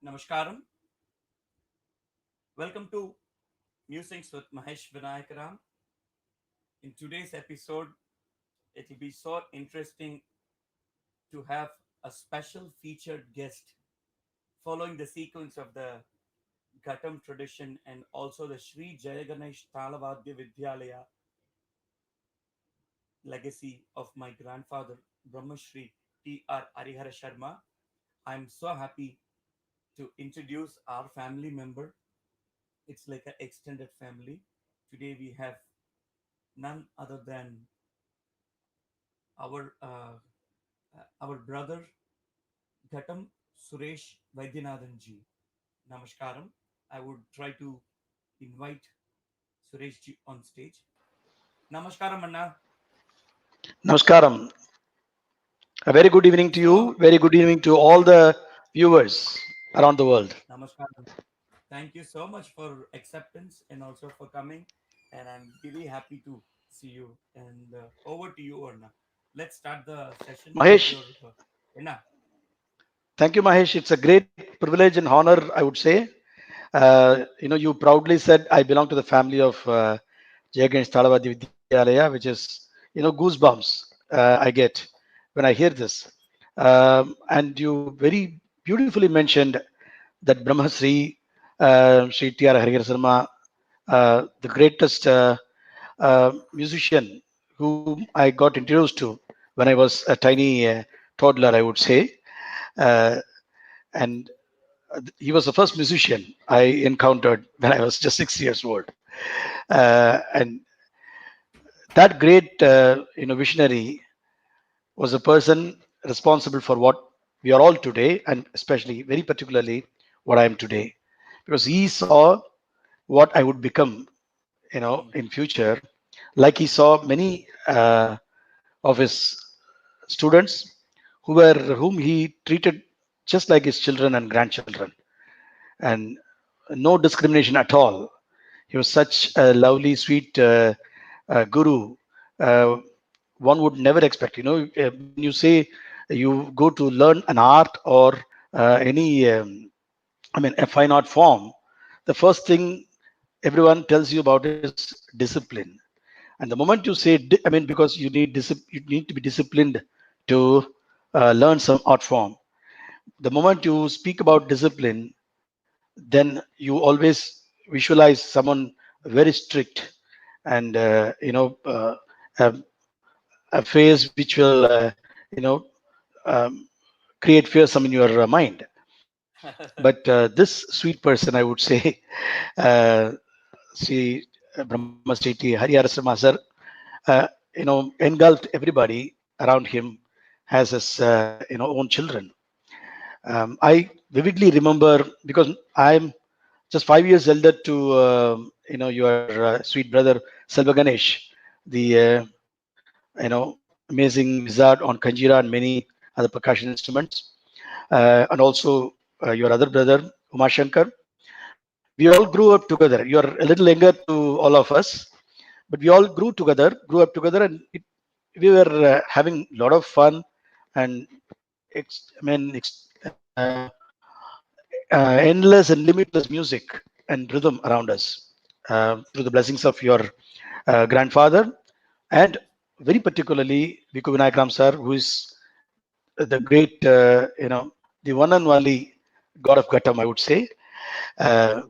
Namaskaram. Welcome to Musings with Mahesh Vinayakram. In today's episode, it will be so interesting to have a special featured guest following the sequence of the Ghatam tradition and also the Sri Jaya Ganesh Talavadya Vidyalaya legacy of my grandfather, Brahmashri T.R. Arihara Sharma. I'm so happy to introduce our family member. It's like an extended family. Today we have none other than our uh, our brother Ghatam Suresh Vaidhyanathan ji. Namaskaram. I would try to invite Suresh ji on stage. Namaskaram, Anna. Namaskaram. A very good evening to So, you. Very good evening to all the viewers around the world. Namaskaram. Thank you so much for acceptance and also for coming. And I'm really happy to see you. And over to you, Anna. Let's start the session with Mahesh, your Anna. thank you, Mahesh. It's a great privilege and honor, I would say. You proudly said I belong to the family of Jaganesh Talavadi Vidyalaya, which is, goosebumps I get when I hear this. And you very beautifully mentioned that Brahmasri Sri T.R. Harihar Sarma, the greatest musician whom I got introduced to when I was a tiny toddler, I would say. Uh, and he was the first musician I encountered when I was just 6 years old. And that great, visionary was a person responsible for what we are all today, and especially, very particularly, what I am today, because he saw what I would become, Hmm. in future, like he saw many of his students whom he treated just like his children and grandchildren, and no discrimination at all. He was such a lovely, sweet guru. Uh, One would never expect. When you say you go to learn an art or any, a fine art form, the first thing everyone tells you about is discipline. And the moment you say, because you need to be disciplined to learn some art form. The moment you speak about discipline, then you always visualize someone very strict and a face which will you know um, create fearsome in your mind. But this sweet person, I would say, uh, Sri Brahma Sriti Harihara Sharma sir, engulfed everybody around him as his own children. I vividly remember, because I'm just 5 years elder to your sweet brother Selva Ganesh, the amazing wizard on kanjira and many other percussion instruments, and also your other brother Umashankar. We all grew up together. You are a little younger to all of us, but we all grew up together, and we were having a lot of fun and endless and limitless music and rhythm around us, through the blessings of your grandfather, and very particularly Viku Vinayakram sir, who is the great, the one and only God of Ghatam, I would say, uh,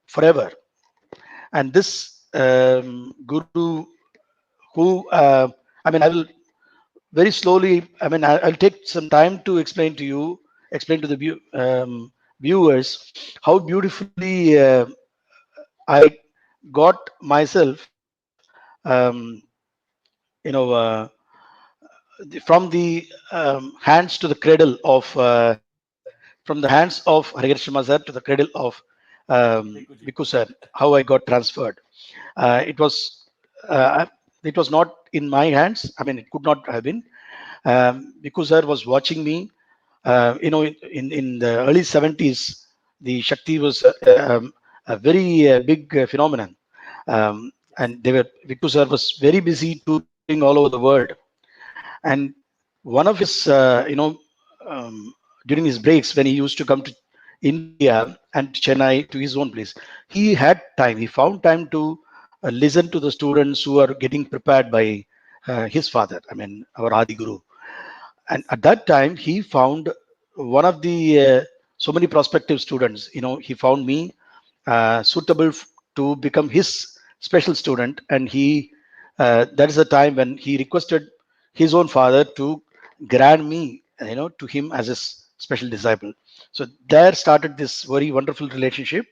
forever. And this guru, who, I will very slowly, I'll take some time to explain to the viewers how beautifully I got myself, you know, uh, from the hands to the cradle of, from the hands of Harigar Sharma sir to the cradle of Viku Bikuji. sir, how I got transferred. Uh, it was uh, it was not in my hands. It could not have been. Viku sir was watching me. In the early 70s, the Shakti was a very big phenomenon. And Viku sir was very busy touring all over the world. And one of his, during his breaks, when he used to come to India and Chennai to his own place. He had time. He found time to listen to the students who are getting prepared by his father. I mean, our Adi Guru. And Yes. at that time, he found one of the so many prospective students. He found me suitable to become his special student, and that is the time when he requested his own father to grant me, to him as his special disciple. So there started this very wonderful relationship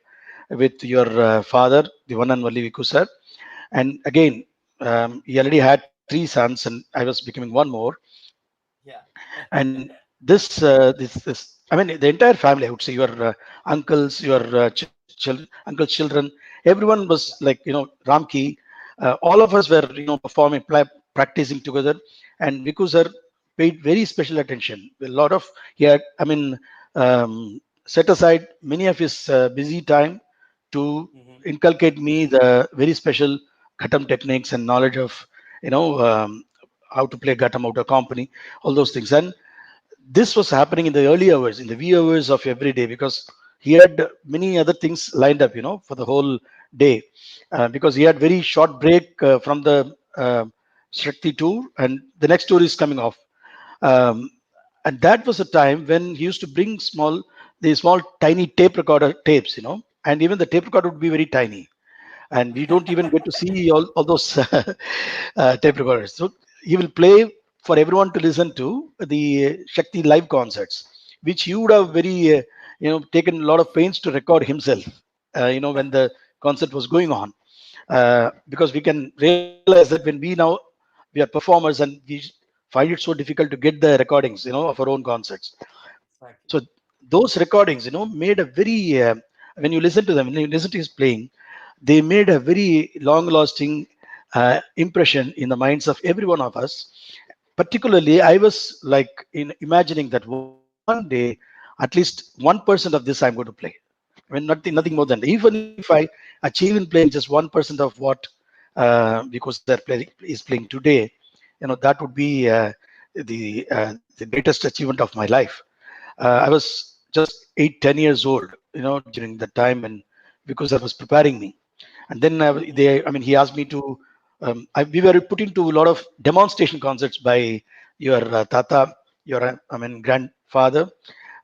with your father, the one and only Viku sir. And again, he already had three sons, and I was becoming one more. Yeah. And this I mean, the entire family, I would say, your uncles, your uncles children, everyone was Yeah. like, Ramki. All of us were, performing, practicing together. And Viku sir paid very special attention. A lot of He had, I mean, um, set aside many of his busy time to Hmm. inculcate me the very special Ghatam techniques and knowledge of, you know um, how to play Ghatam out of company, all those things. And this was happening in the early hours, in the wee hours of every day, because he had many other things lined up, for the whole day, because he had very short break from the Shakti tour, and the next tour is coming off. Um, and that was a time when he used to bring the small tiny tape recorder tapes, and even the tape recorder would be very tiny, and we don't even get to see all those tape recorders. So he will play for everyone to listen to the Shakti live concerts, which he would have Okay. very, taken a lot of pains to record himself, when the concert was going on. Because we can realize that when we are performers, and we find it so difficult to get the recordings, of our own concerts. So Exactly. those recordings, made a very, when you listen to them, when you listen to his playing, they made a very long-lasting impression in the minds of every one of us. Particularly, I was like in imagining that one day, at least 1% of this I'm going to play. I mean, nothing more than that. Hmm. Even if I achieve in playing just 1% of what because is playing today, that would be the greatest achievement of my life. I was just 8, 10 years old, during the time, and because I was preparing me. And then Hmm. he asked me to. We were put into a lot of demonstration concerts by your tata, your grandfather,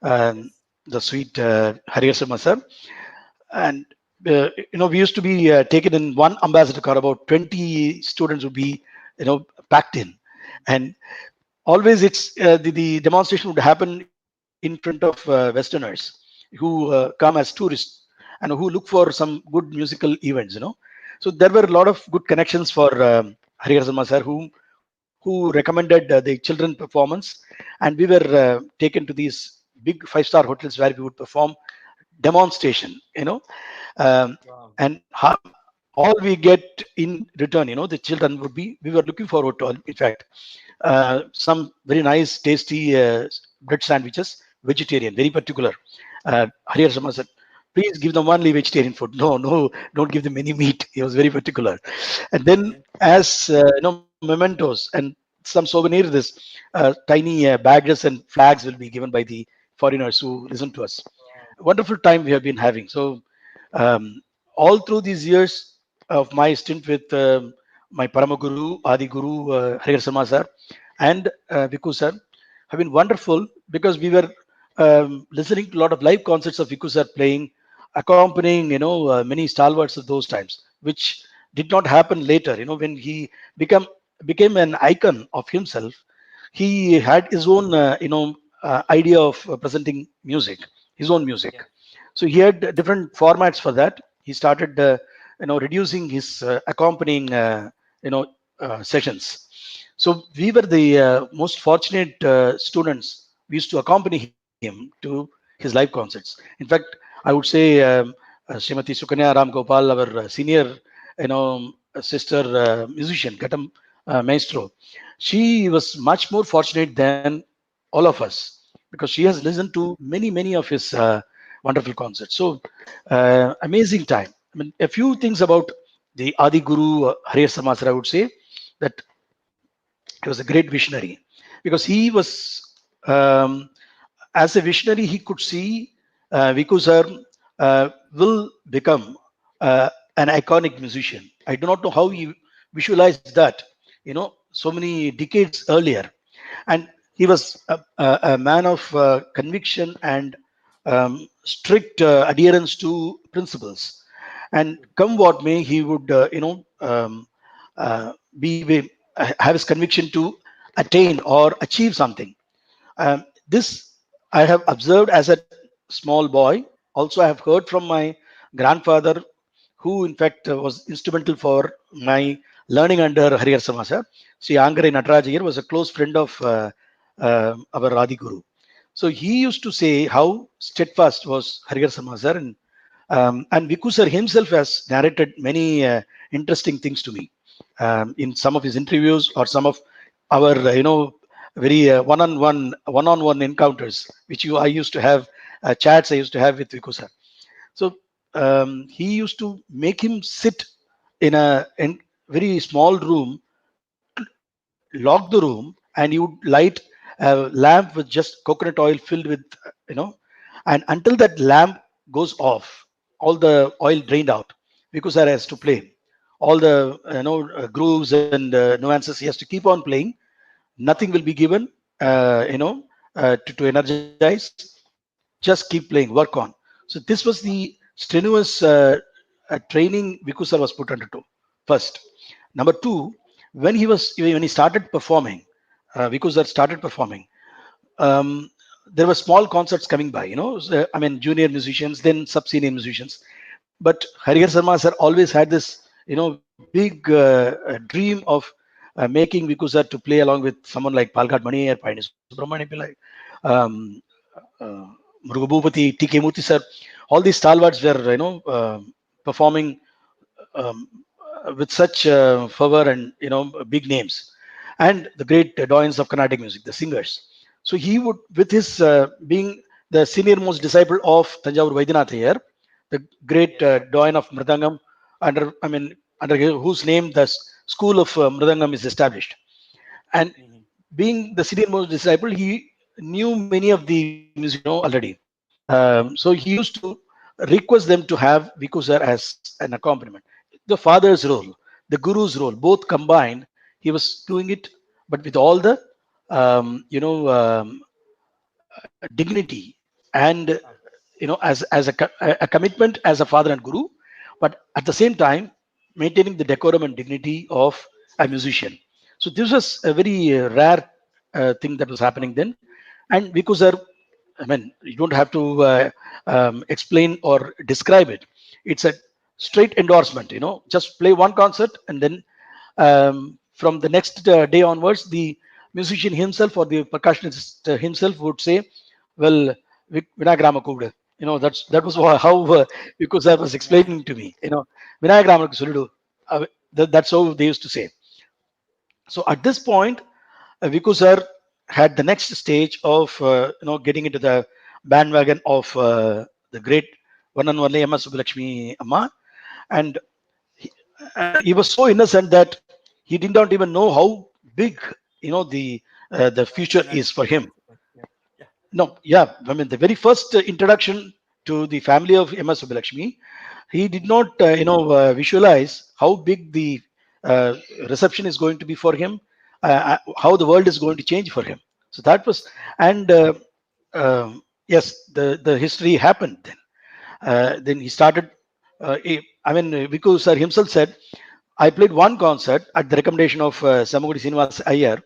um, Yes. the sweet Hariyasama sir. And we used to be taken in one ambassador car. About 20 students would be, packed in, and always the demonstration would happen in front of Westerners who come as tourists and who look for some good musical events. So there were a lot of good connections for Hariharsama sir, who recommended the children performance, and we were taken to these big five-star hotels where we would perform demonstration. Um, Wow. and all we get in return, the children would be, we were looking forward to, in fact, some very nice, tasty bread sandwiches, vegetarian, very particular. Hariyar Sama said, please give them only vegetarian food. No, no, don't give them any meat. He was very particular. And then, Okay. as mementos and some souvenir, this tiny badges and flags will be given by the foreigners who listen to us. Wow. Wonderful time we have been having. So, all through these years of my stint with my Paramaguru, Adi Guru, Harigar Sama sir, and Viku sir, have been wonderful, because we were listening to a lot of live concerts of Viku sir playing, accompanying, many stalwarts of those times, which did not happen later. When he become became an icon of himself, he had his own, idea of presenting music, his own music. Yeah. So he had different formats for that. He started, reducing his accompanying, sessions. So we were the most fortunate students. We used to accompany him to his live concerts. In fact, I would say, Srimati Sukanya Ram Gopal, our senior, sister musician, Ghatam maestro, she was much more fortunate than all of us, because she has listened Hmm. to many of his wonderful concerts. So amazing time. I mean, a few things about the Adi Guru Hare Samasra, I would say that he was a great visionary, because he was, um, as a visionary, he could see. Viku sir will become an iconic musician. I do not know how he visualized that, so many decades earlier. And he was a man of conviction and strict adherence to principles. And come what may, he would, have his conviction to attain or achieve something. This I have observed as a small boy. Also, I have heard from my grandfather, who in fact was instrumental for my learning under Harihar Samasa. See, Angare Natarajayar was a close friend of our Radi Guru. So he used to say how steadfast was Harihar Samasar, and Viku sir himself has narrated many interesting things to me in some of his interviews or some of our very one-on-one encounters which I used to have, chats I used to have with Viku sir. So he used to make him sit in a very small room, lock the room, and you would light a lamp with just coconut oil filled with, you know, and until that lamp goes off, all the oil drained out, because he has to play all the grooves and nuances. He has to keep on playing. Nothing will be given, to energize. Just keep playing, work on. So this was the strenuous training Viku sir was put under to first. Number two, when he started performing, Viku sir started performing. Um, there were small concerts coming by, I mean, junior musicians, then sub senior musicians. But Harihar Sharma sir always had this, big dream of making Viku sir to play along with someone like Palghat Mani or Paini Subramani Pillai, um, uh, Mrugabhupati, T.K. Murthy sir. All these stalwarts were, performing um, with such fervor and big names, and the great doyens of Carnatic music, the singers. So he would, with his being the senior most disciple of Tanjavur Vaidyanathan here, the great Yes. doyen of Mridangam, under whose name the school of Mridangam is established. And Mhm. being the senior most disciple, he knew many of the musicians, already. So he used to request them to have Viku sir as an accompaniment. The father's role, the guru's role, both combined, he was doing it, but with all the dignity and as a commitment as a father and guru, but at the same time maintaining the decorum and dignity of a musician. So this was a very rare thing that was happening then. And because I mean, you don't have to explain or describe it. It's a straight endorsement. Just play one concert, and then from the next day onwards, the musician himself or the percussionist himself would say, "Well, Vinagrama Kuda." That was how because I was Yeah. explaining to me. Vinagrama Suludu. That's how they used to say. So at this point, Viku sir had the next stage of getting into the bandwagon of the great one and only MS Subbalakshmi Amma, and he was so innocent that he did not even know how big the future is United for States him. of America. Yeah. Yeah. No, yeah, I mean the very first introduction to the family of MS Subbalakshmi, he did Mhm. not visualize how big the uh, reception is going to be for him, how the world is going to change for him. So that was, and yes, the history happened then. Then he started. Viku sir himself said, I played one concert at the recommendation of Samugudi Srinivas Iyer,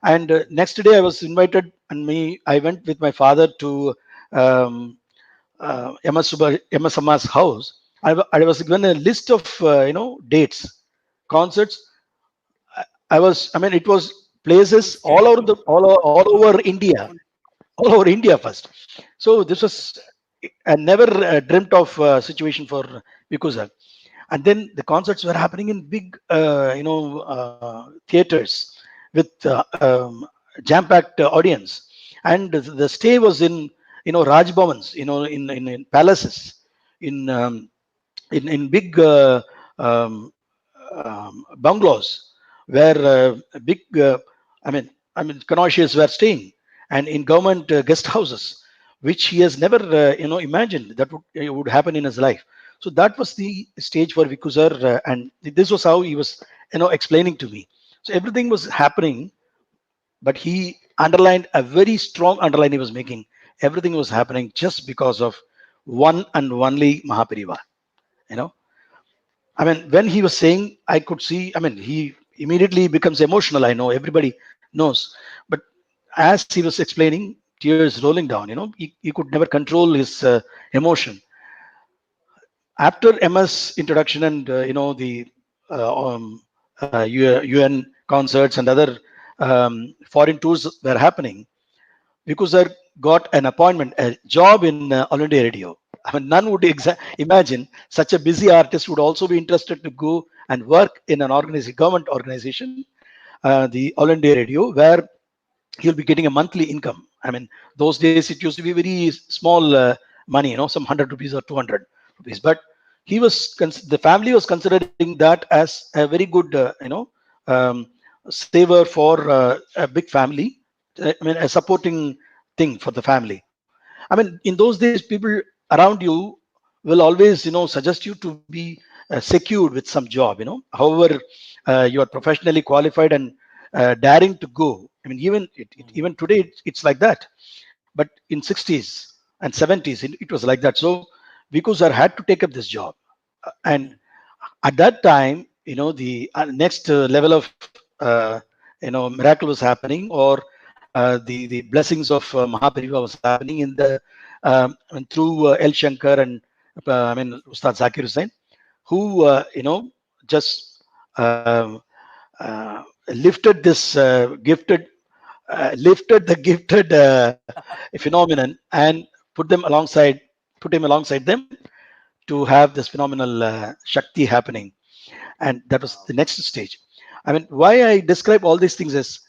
and next day I was invited, and I went with my father to um, MS Amma's house. I was given a list of dates, concerts. I mean, it was Full places schedule. all over Full. India, Full. all over India first. So this was I never dreamt of situation for Vikusa. And then the concerts were happening in big, theaters with jam-packed audience, and the stay was in Rajbhavans, in palaces, in big bungalows where big, I mean, connoisseurs were staying, and in government guest houses. which he has never imagined that would happen in his life. So that was the stage for Viku sir, and this was how he was explaining to me. So everything was happening, but he underlined a very strong underline he was making. Everything was happening just because of one and only Mahapariva. You know, I mean, when he was saying, I could see. I mean, he immediately becomes emotional. I know everybody knows, but as he was explaining, tears rolling down. He could never control his emotion. After Emma's introduction and the UN concerts and other foreign tours were happening, because I got an appointment, a job in All India Radio. I mean, none would imagine such a busy artist would also be interested to go and work in an government organization, the All India Radio, where he'll be getting a monthly income. I mean, those days it used to be very small money, some 100 rupees or 200 rupees. But the family was considering that as a very good, um, saver for a big family. I mean, a supporting thing for the family. I mean, in those days, people around you will always, suggest you to be secured with some job. However, you are professionally qualified and daring to go. I mean, even today, it's like that. But in 60s and 70s, it was like that. So, Viku sir had to take up this job, and at that time, the next level of miracle was happening, or the blessings of Mahapariva was happening in the and through El Shankar and I mean Ustad Zakir Hussain, who just lifted this lifted the gifted phenomenon and put them alongside put him alongside them to have this phenomenal Shakti happening. And that was the Wow. next stage. I mean, why I describe all these things is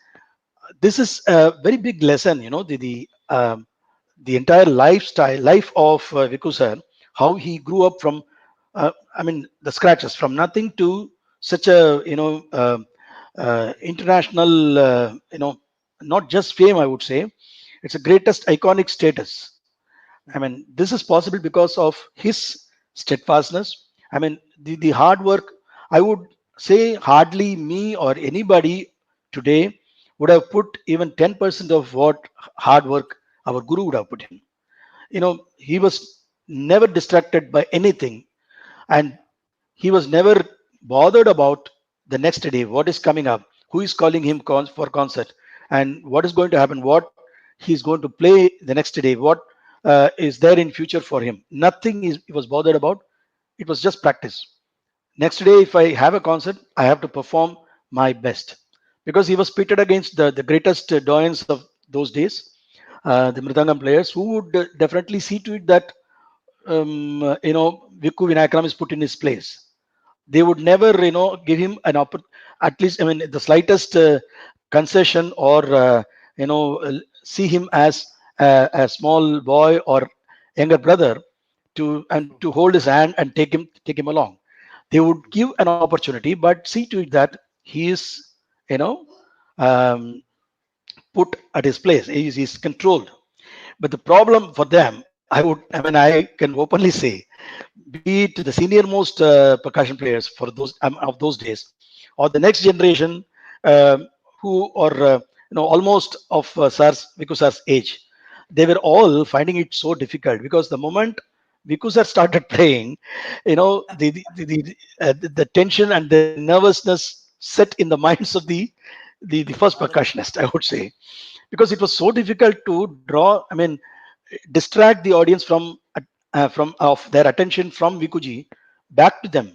this is a very big lesson. The entire life of Viku sir, how he grew up from, I mean, the scratches, from nothing to such a international, not just fame. I would say it's a greatest iconic status. I Mhm. mean, this is possible because of his steadfastness. I mean, the hard work. I would say hardly me or anybody today would have put even 10% of what hard work our guru would have put in. He was never distracted by anything, and he was never bothered about the next day, what is coming up, who is calling him for concert, and what is going to happen, what he's going to play the next day, what is there in future for him. Nothing he was bothered about. It was just practice. Next day, if I have a concert, I have to perform my best, because he was pitted against the greatest doyens of those days, the Mridangam players, who would definitely see to it that Vikku Vinayakram is put in his place. They would never, give him at least, I mean, the slightest concession, or, see him as a small boy or younger brother, True. to hold his hand and take him along. They would Mhm. give an opportunity, but see to it that he is, you know, um, put at his place. He's controlled. But the problem for them, I can openly say, be it the senior most percussion players for those of those days, or the next generation, who are almost of Viku Sar's age, they were all finding it so difficult, because the moment Viku Sar started playing, the tension and the nervousness set in the minds of the first Audience. percussionist, I would say, because it was so difficult to draw. I mean, distract the audience from of their attention from Vikuji back to them,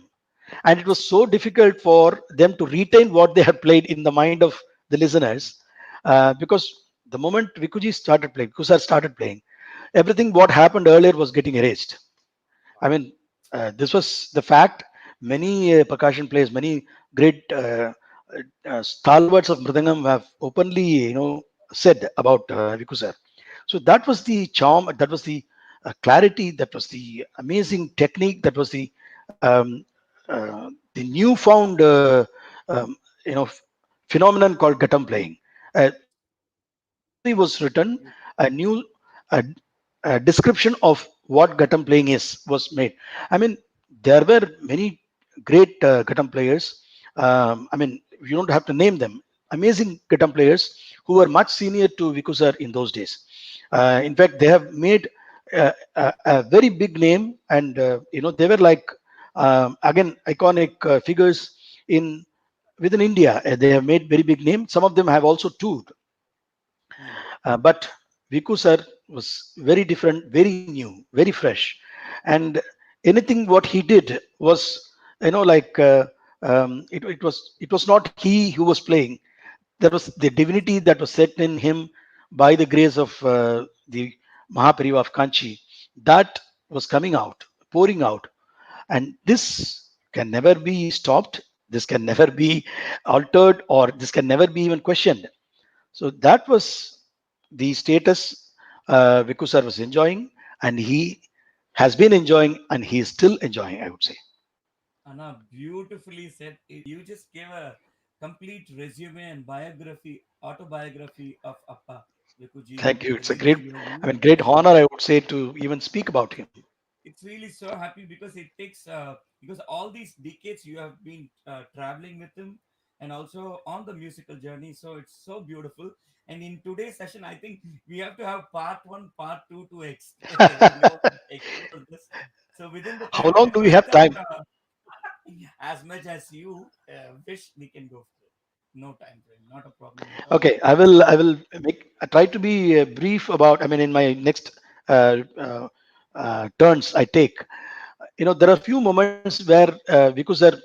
and it was so difficult for them to retain what they had played in the mind of the listeners, because the moment Kusar started playing, everything what happened earlier was getting erased. I Wow. mean, this was the fact. Many percussion players, many great stalwarts of Mridangam have openly, said about Viku sir. So that was the charm, that was the clarity, that was the amazing technique, that was the newfound, you know, phenomenon called Ghatam playing. A new story was written, a new description of what Ghatam playing is was made. I mean, there were many great Ghatam players. I mean, you don't have to name them. Amazing Ghatam players who were much senior to Vikusar in those days. In fact, they have made a very big name, and they were like again iconic figures in within India. They have made very big name. Some of them have also toured, Hmm. but Viku sir was very different, very new, very fresh, and anything what he did was, like it was not he who was playing. There was the divinity that was set in him by the grace of the Mahapariva of Kanchi. That was coming out, pouring out, and this can never be stopped. This can never be altered, or this can never be even questioned. So that was the status Viku sir was enjoying, and he has been enjoying, and he is still enjoying, I would say. Anna, beautifully said. You just gave a complete resume and biography, autobiography of Appa Vikuji, Thank you. the It's a way great, you have I mean, used great his honor, name. I would say, to even speak about him. It's really so happy because it takes because all these decades you have been traveling with him and also on the musical journey. So it's so beautiful. And in today's session, I think we have to have part one, part two to explore this. So within the How time long frame, do we I have thought time? as much as you wish, we can go for it. No time frame, not a problem at all. Okay, I will make I try to be brief about. I mean, in my next turns I take, there are few moments where Viku sir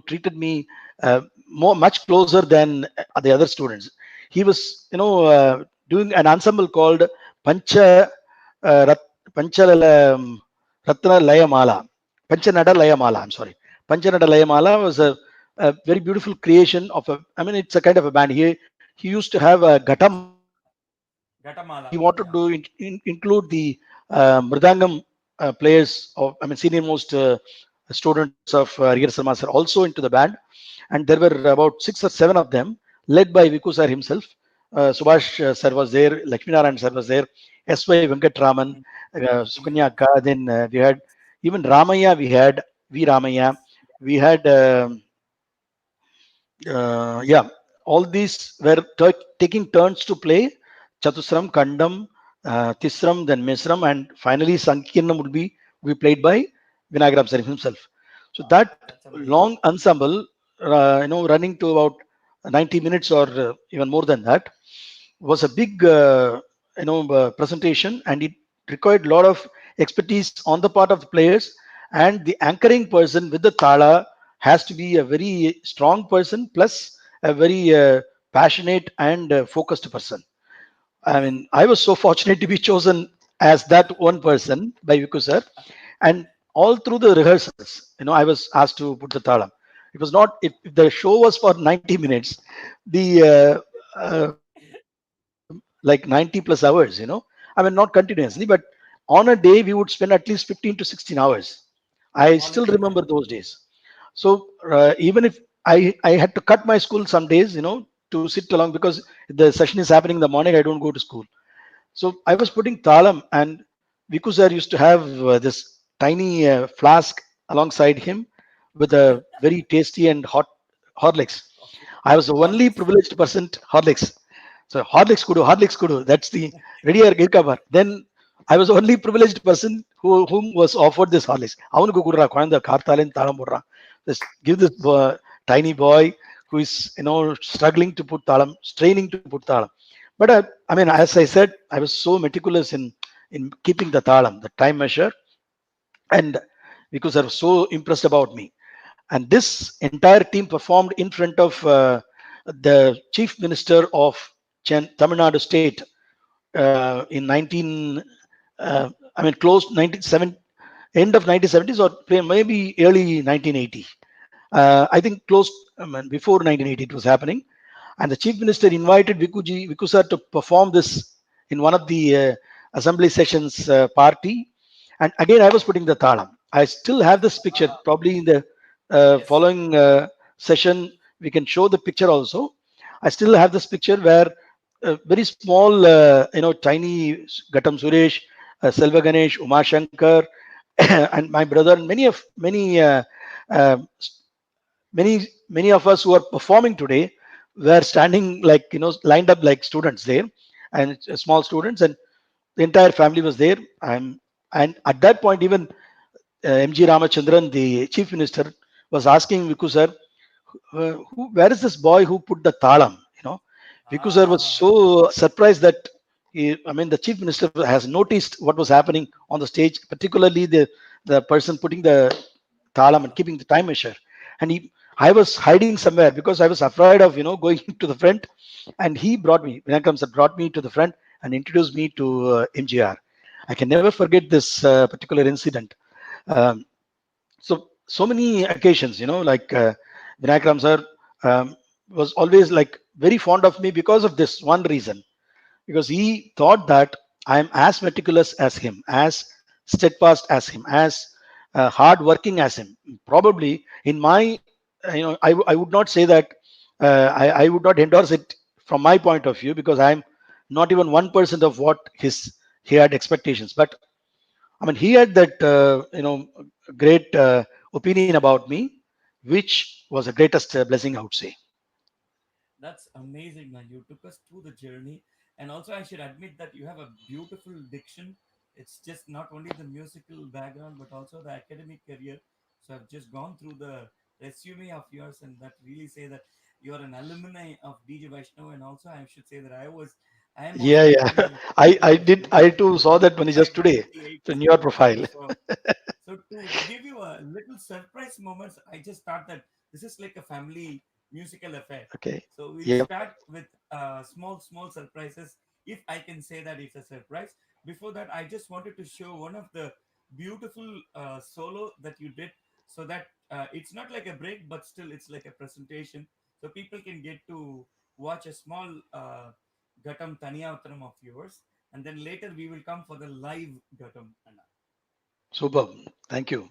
treated me much closer than the other students. He was doing an ensemble called Pancha Pancha Ratna Layamala, Panchanada Layamala. I'm sorry, Panchanada Layamala was a very beautiful creation of a. I mean, it's a kind of a band. He used to have a Ghatamala, and he wanted Gatamala, to yeah. include the Mridangam players of, I mean, senior most students of Riyar Sarma sir also into the band, and there were about 6 or 7 of them, led by Viku sir himself. Subhash sir was there, Lakshmi Narayan sir was there, S.Y. Venkatraman, Mm. Sukanya Akka. Then we had even Ramaya. We had V Ramaya. Yes. We had yeah, all these were taking turns to play Chatusram, Kandam, Tisram, then Misram, and finally Sankirnam would be played by Vinayakram sir himself. So Wow, that that's amazing. long ensemble, running to about 90 minutes or even more than that, was a big presentation, and it required a lot of expertise on the part of the players, and the anchoring person with the thala has to be a very strong person, plus a very passionate and focused person. I mean, I was so fortunate to be chosen as that one person by Viku sir, and all through the rehearsals, I was asked to put the thalam. It was not, if the show was for 90 minutes, the like 90 plus hours, I mean, not continuously, but on a day we would spend at least 15 to 16 hours. I still remember All those together. days. So even if I had to cut my school some days, to sit along, because the session is happening in the morning, I don't go to school. So I was putting talam, and Viku sir used to have this tiny flask alongside him with a very tasty and hot Horlicks. Okay. I was the only Horlicks. privileged person, Horlicks. So Horlicks kudu. That's the ready or cover. Then I was the only privileged person whom was offered this Horlicks. Avunuku kudra koyanda kartalen talam podra. Just give this tiny boy who is struggling to put talam, straining to put talam. But I mean, as I said, I was so meticulous in keeping the talam, the time measure, and because I was so impressed about me. And this entire team performed in front of the chief minister of Tamil Nadu state in 19, I mean, close 97, end of 1970s, or maybe early 1980. I think close, I mean, before 1980 it was happening, and the chief minister invited Viku sir to perform this in one of the assembly sessions party, and again I was putting the talam. I still have this picture. Ah, Probably in the yes. following session we can show the picture also. I still have this picture where very small, tiny Ghatam Suresh, Selva Ganesh, Uma Shankar, and my brother, and uh, many of us who are performing today were standing like lined up like students there, and small students, and the entire family was there. And at that point, even MG Ramachandran, the chief minister, was asking Viku sir, where is this boy who put the talam? Viku sir was Ah, so surprised that I mean, the chief minister has noticed what was happening on the stage, particularly the person putting the talam and Talam. keeping the time measure. And I was hiding somewhere because I was afraid of going to the front, and he brought me. Vinayakram sir brought me to the front and introduced me to MGR. I can never forget this particular incident. Um, so many occasions, like Vinayakram sir was always like very fond of me because of this one reason, because he thought that I am as meticulous as him, as steadfast as him, as hard working as him. Probably in my, I would not say that, I would not endorse it from my point of view, because I'm not even 1% of what he had expectations. But I mean, he had that, great opinion about me, which was the greatest blessing, I would say. That's amazing, man. You took us through the journey. And also, I should admit that you have a beautiful diction. It's just not only the musical background, but also the academic career. So I've just gone through the resume of yours, and that really say that you're an alumni of DJ Vaishnav. And also, I should say that I am also Yeah, an yeah. alumni of I DJ I Vaishnav, did. which I is too saw that money just like today 98 in your studio. profile. So to give you a little surprise moments, I just thought that this is like a family musical affair. Okay. So we'll Yep. start with small surprises, if I can say that it's a surprise. Before that, I just wanted to show one of the beautiful solo that you did, so that it's not like a break, but still it's like a presentation, so people can get to watch a small Ghatam Taniyavatanam of yours, and then later we will come for the live Ghatam. Anna. Superb. Thank you.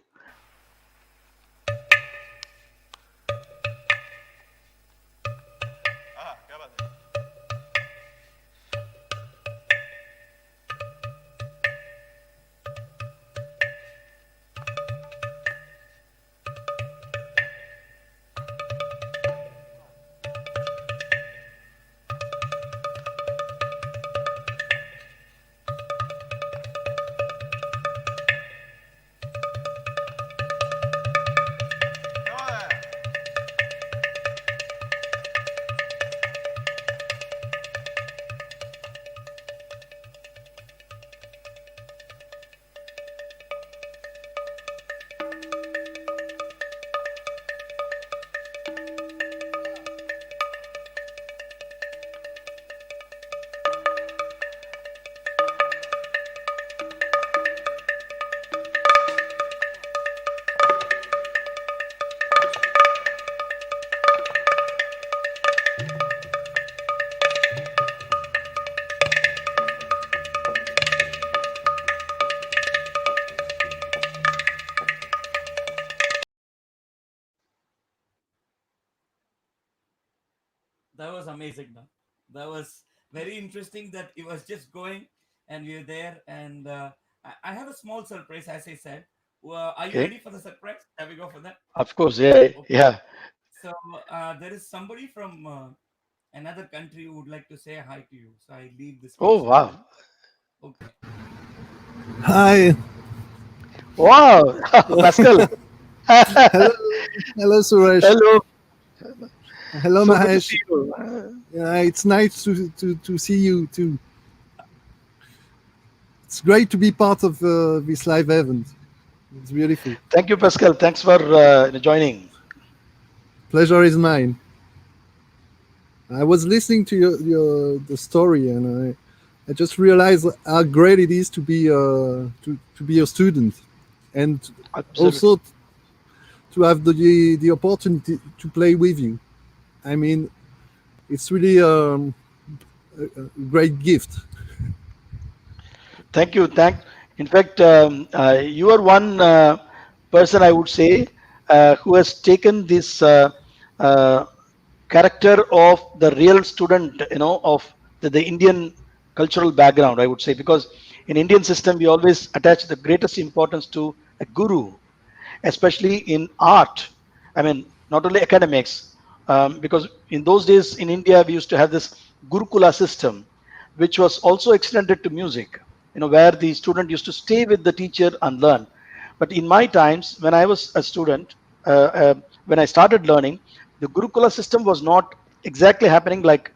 That was amazing. No? That was very interesting that it was just going and we were there. And I have a small surprise, as I said. Are you Okay. ready for the surprise? Shall we go for that? Of course. Yeah. Okay. Yeah. So there is somebody from another country who would like to say hi to you. So I leave the Oh stage to wow. them. Okay. Hi, Wow. Pascal. hello, hello, Suresh. Hello. Hello, So good to see Mahesh. you. Yeah, it's nice to see you too. It's great to be part of this live event. It's beautiful. Thank you, Pascal. Thanks for joining. Pleasure is mine. I was listening to your the story, and I just realized how great it is to be a student, and Absolutely. also to have the opportunity to play with you. I mean, it's really a great gift. Thank you. In fact, you are one person, I would say, who has taken this uh, character of the real student, of the Indian cultural background, I would say, because in Indian system, we always attach the greatest importance to a guru, especially in art. I mean, not only academics, because in those days in India, we used to have this Gurukula system, which was also extended to music, where the student used to stay with the teacher and learn. But in my times, when I was a student, when I started learning, the Gurukula system was not exactly happening like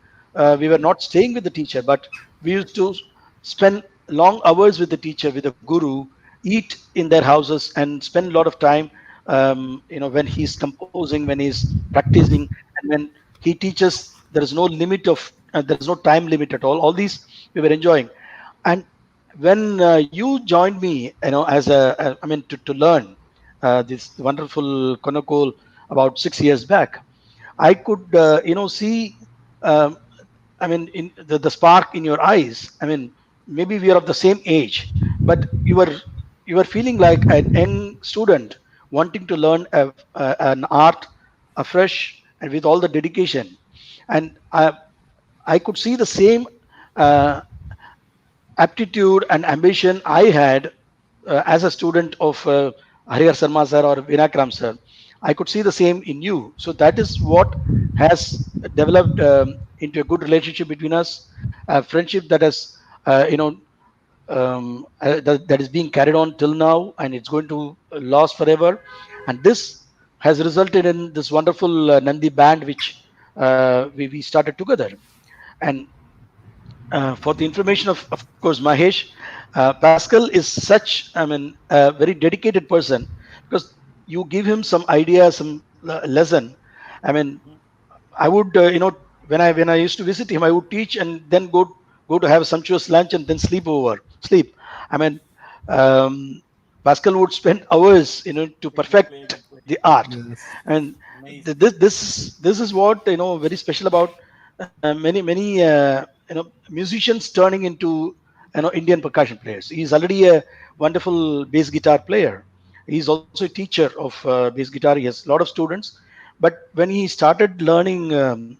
we were not staying with the teacher, but we used to spend long hours with the teacher, with the guru, eat in their houses, and spend a lot of time. When he's composing, when he's practicing, and when he teaches, there is no limit of, there is no time limit at all. All these we were enjoying, and when you joined me, as I mean, to learn this wonderful Konokol about 6 years back, I could, see, um, I mean, in the spark in your eyes. I mean, maybe we are of the same age, but you were feeling like a young student wanting to learn an art afresh and with all the dedication. And I could see the same uh, aptitude and ambition I had as a student of Harihar Sarma sir or Vinakram sir. I could see the same in you. So that is what has developed into a good relationship between us, a friendship that has, that is being carried on till now, and it's going to last forever. And this has resulted in this wonderful Nandi band, which we started together. And for the information of course, Mahesh, Pascal is such, I mean, a very dedicated person, because you give him some idea, some lesson. I mean, Mhm. I would, when I used to visit him, I would teach and then go to have a sumptuous lunch and then sleep. I mean, um, Pascal would spend hours, to Playing, perfect playing, the playing. art. Yes. And Amazing. this is what, very special about many musicians turning into, Indian percussion players. He's already a wonderful bass guitar player. He's also a teacher of bass guitar. He has a lot of students. But when he started learning, the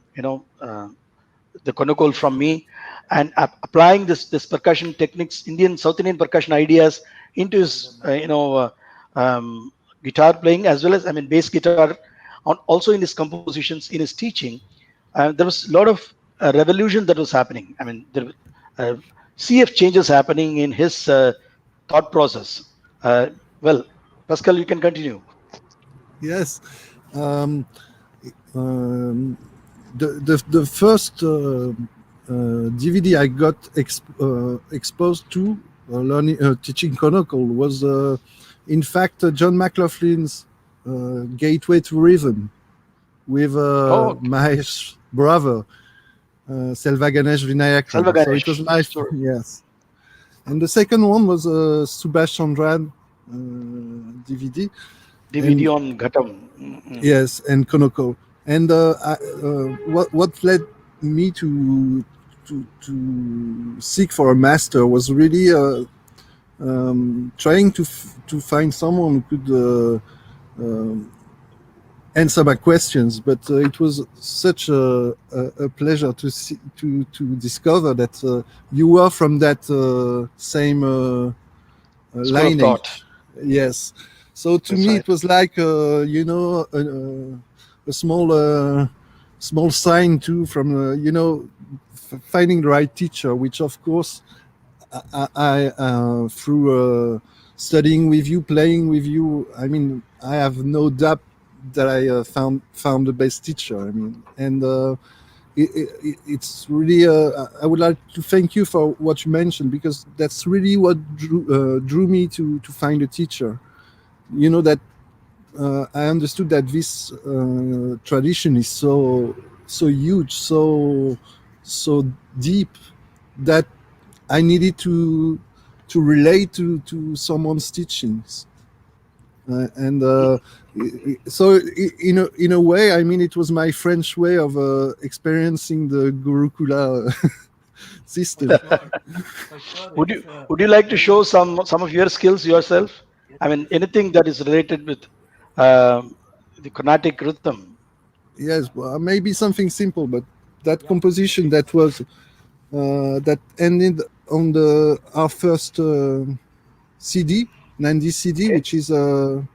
konokol from me, and applying this percussion techniques, South Indian percussion ideas into Under his, my guitar playing, as well as, I mean, bass guitar, also in his compositions, in his teaching, there was a lot of revolution that was happening. I mean, there were uh, CF changes happening in his thought process. Uh, well, Pascal, you can continue. Yes. Um, um, the first DVD I got exposed to learning teaching conical was in fact John McLaughlin's Gateway to Rhythm with Oh, Mahesh brother Selva Ganesh Salva Vinayakram. So it was Ganesh. my Sure. yes. And the second one was Subhash Chandran DVD, DVD and on Ghatam. Mm-mm. yes, and Konoko. And what led me to seek for a master was really trying to find someone who could answer my questions. But it was such a pleasure to see, to discover that you were from that same School of lineage. thought. Yes. So to That's me, right. it was like a small sign too from finding the right teacher, which of course I through studying with you, playing with you. I mean, I have no doubt that I found the best teacher. I mean, and it's really. I would like to thank you for what you mentioned, because that's really what drew me to find a teacher. You know that I understood that this tradition is so huge, so deep, that I needed to relate to someone's teachings, and so in a way, I mean, it was my French way of experiencing the Gurukula for system. sure, for sure. It's Would you like to very show some of your skills yourself? yes, I mean, yes. anything that is related with the Carnatic rhythm. Yes, well, maybe something simple, but that Yeah, composition that was that ended on the our first CD, 90 CD, Okay. which is Eka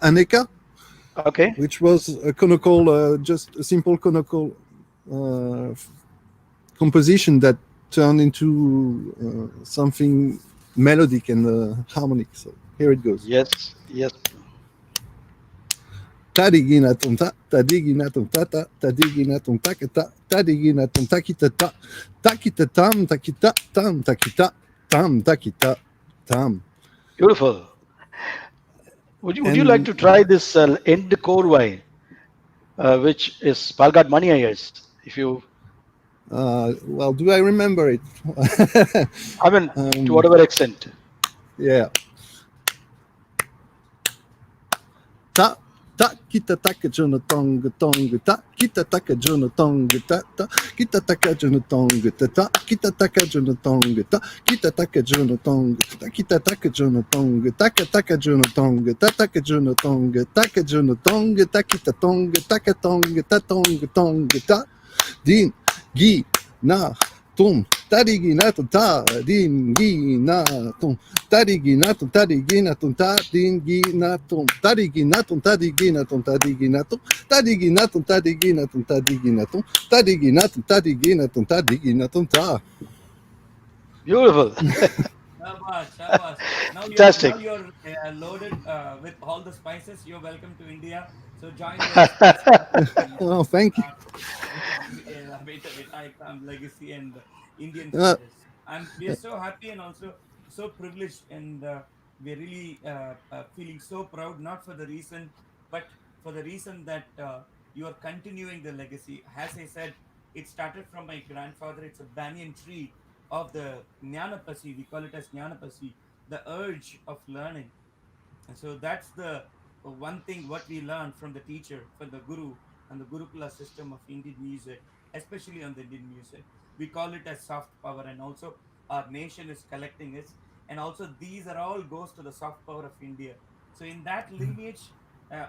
Aneka, Okay. which was a conical, just a simple conical uh, composition that turned into something melodic and harmonic. So here it goes. Yes. Yes. Tadigina tonta, tadigina tontata, tadigina tontakata, tadigina tontakita ta, takita tam, takita, tam, takita, tam. Beautiful. Would you like And to try this end core wine, which is Palghat Mani, I guess? If you, well, do I remember it? I mean, to um, whatever extent. yeah. Ta ta kita taka jona tonga tonga ta kita taka jona tonga ta ta kita taka jona tonga ta ta kita taka jona tonga ta kita taka jona tonga ta kita taka jona tonga taka jona tonga ta taka jona tonga taka jona tonga ta kita tonga taka tonga ta tonga tonga ta din gi na tum tarigi na tum ta din gi na tum tarigi na tum tarigi na tum ta din gi na tum tarigi na tum tarigi na tum tarigi na tum tarigi na tum tarigi na tum tarigi na tum tarigi na tum tarigi na tum tarigi na tum ta. Beautiful. Shabash, shabash. Now Fantastic. you're loaded with all the spices. You're welcome to India. So join your spice party Oh, thank you. with Vinayakram legacy and Indian uh, flavors. We are so happy and also so privileged, and we're really feeling so proud. Not for the reason, but for the reason that you are continuing the legacy. As I said, it started from my grandfather. It's a banyan tree of the Jnanapasi. We call it as Jnanapasi, the urge of learning. And so that's the one thing what we learn from the teacher, from the guru, and the Gurukula system of Indian music, especially on the Indian music. We call it as soft power, and also our nation is collecting it. And also these are all goes to the soft power of India. So in that lineage,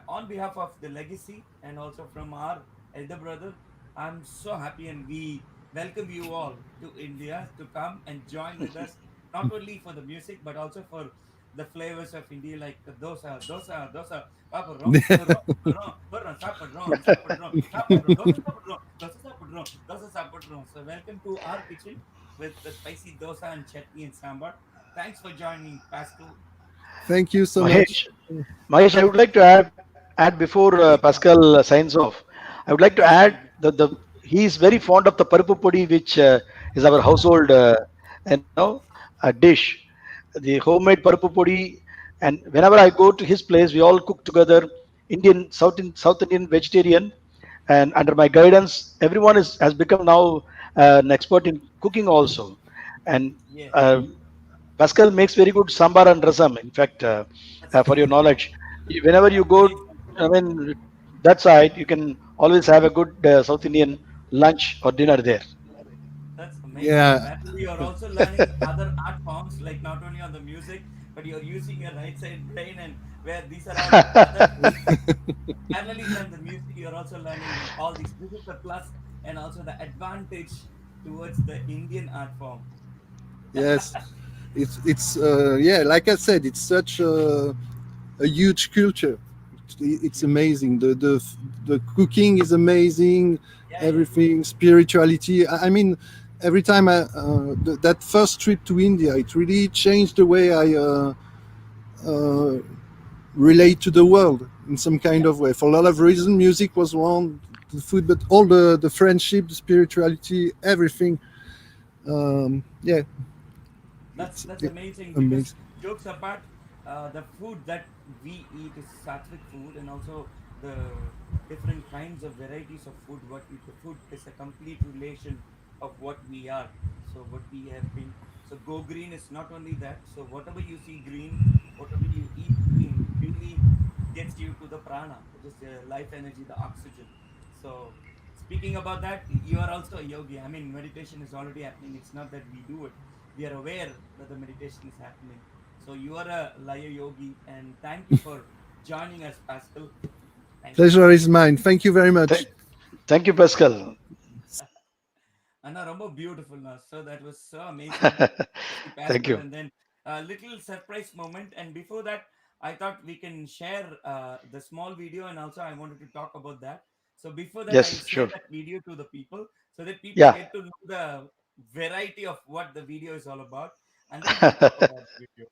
on behalf of the legacy and also from our elder brother, I'm so happy, and we welcome you all to India to come and join with us, not only for the music but also for the flavors of India, like dosa, papadrom, purrom, purrom, purrom, sapadrom, sapadrom, sapadrom, dosa sapadrom, dosa sapadrom. So welcome to our kitchen with the spicy dosa and chutney and sambar. Thanks for joining, Pascal. Thank you so much. Mahesh. Mahesh, I would like to add before Please, Pascal signs off. I would like to please add tell me. that he is very fond of the parapu podi, which is our household, dish, the homemade parapu podi. And whenever I go to his place, we all cook together. South Indian vegetarian, and under my guidance, everyone has become now an expert in cooking also. And Yes, uh, Pascal makes very good sambar and rasam. In fact, for your knowledge, whenever you that's go, amazing. I mean, that side, you can always have a good South Indian lunch or dinner there. That's amazing. Yeah. Parallel, you're also learning other art forms, like not only on the music, but you're using your right side brain, and where these are all other things. Parallelly from the music, you're also learning all these. This is the plus and also the advantage towards the Indian art form. Yes. It's yeah, like I said, it's such a huge culture. It's Huge. amazing. The cooking is amazing. Yeah, yeah. Everything, spirituality. I mean, every time that first trip to India, it really changed the way I uh, relate to the world in some kind Yeah. of way. For a lot of reasons, music was one, the food, but all the friendship, the spirituality, everything. Yeah, That's it, amazing, because amazing. jokes apart, the food that we eat is sattvic food, and also the different kinds of varieties of food. The food is a complete relation of what we are. So what we have been. So go green is not only that. So whatever you see green, whatever you eat green, really gets you to the prana, which is the life energy, the oxygen. So speaking about that, you are also a yogi. I mean, meditation is already happening. It's not that we do it, we are aware that the meditation is happening. So you are a Laya yogi, and thank you for joining us, Pascal. Thank you. Pleasure is mine. Thank you very much. Th- Thank you, Pascal. Anna, ரொம்ப beautiful. So that was so amazing as you passed Thank out. you. And then a little surprise moment. And before that, I thought we can share the small video, and also I wanted to talk about that. So before that, I'll Yes, share sure. that video to the people so that people Yeah. get to know the variety of what the video is all about, and then we'll talk about the video.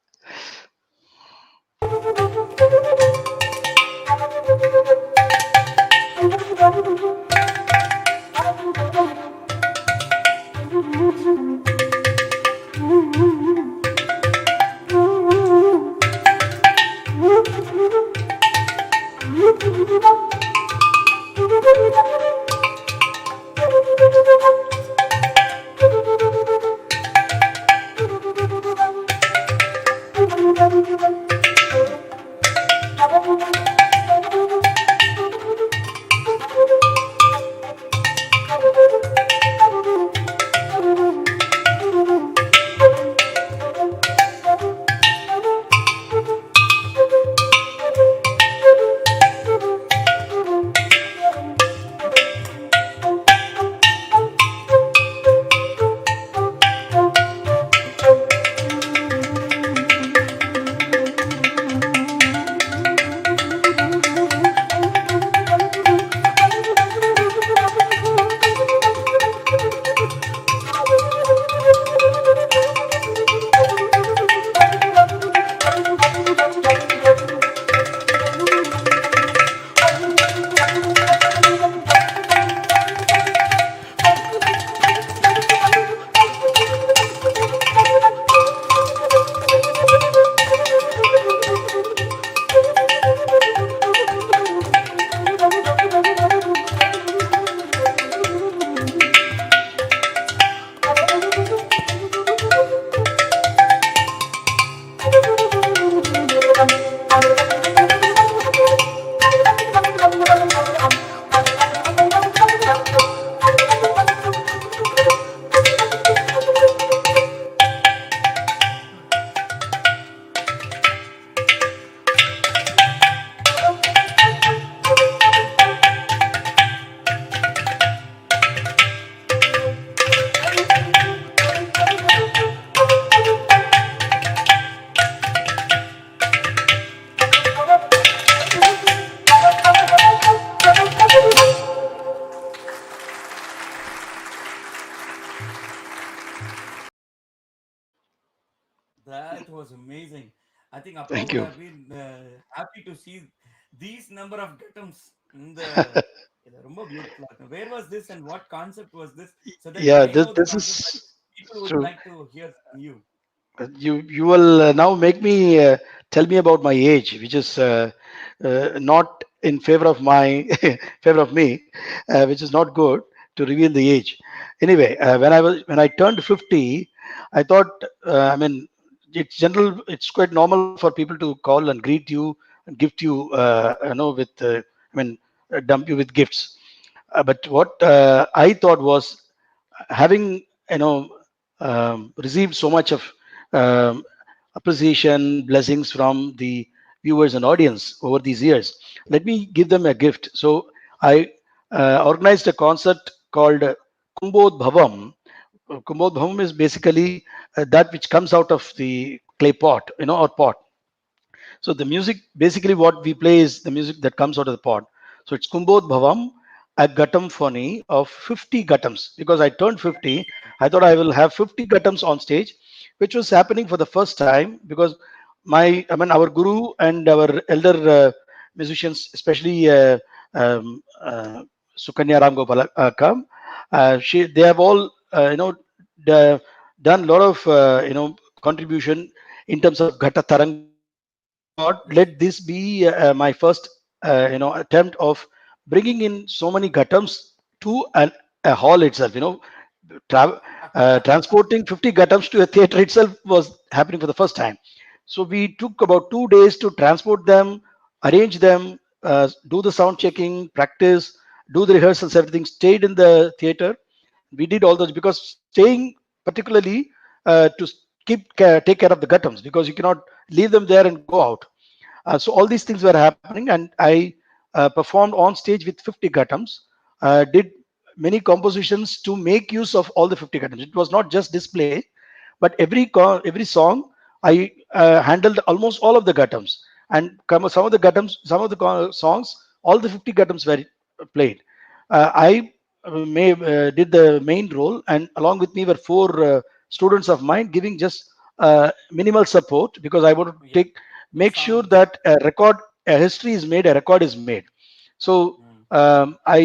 That was amazing. I think Appa Thank would you. have been happy to see these number of Gatams in the. இது ரொம்ப beautiful ஆ இருக்கும். Where was this and what concept was this? So that Yeah, I this know the this concept, but is people would so. like to hear from you. You will now make me tell me about my age, which is not in favor of my favor of me, which is not good to reveal the age. Anyway, when I turned 50, I thought, I mean, it's general, it's quite normal for people to call and greet you and gift you, with I mean, dump you with gifts. But what I thought was having received so much of um, appreciation, blessings from the viewers and audience over these years, let me give them a gift. So I organized a concert called Kumbod Bhavam. Kumbod Bhavam is basically that which comes out of the clay pot, or pot. So the music, basically what we play is the music that comes out of the pot. So it's Kumbod Bhavam, a Ghatam phony of 50 Ghatams. Because I turned 50, I thought I will have 50 Ghatams on stage, which was happening for the first time because our Guru and our elder musicians, especially Sukanya Ram Gopalakam, they have all, the, done a lot of, contribution in terms of Ghata Tarangam. So I thought, Yes. let this be my first, attempt of bringing in so many Ghatams to a hall itself. Transporting 50 Ghatams to a theater itself was happening for the first time. So we took about 2 days to transport them, arrange them, do the sound checking, practice, do the rehearsals, everything. Stayed in the theater. We did all those because staying particularly to take care of the Ghatams, because you cannot leave them there and go out. So all these things were happening, and I performed on stage with 50 Ghatams. Did many compositions to make use of all the 50 items. It was not just display, but every song I handled almost all of the gatams, and some of the gatams, some of the songs, all the 50 gatams were played. I did the main role, and along with me were four students of mine giving just minimal support, because I wanted to Yeah. take The make sure sound. that a history is made, a record is made. So Mm. I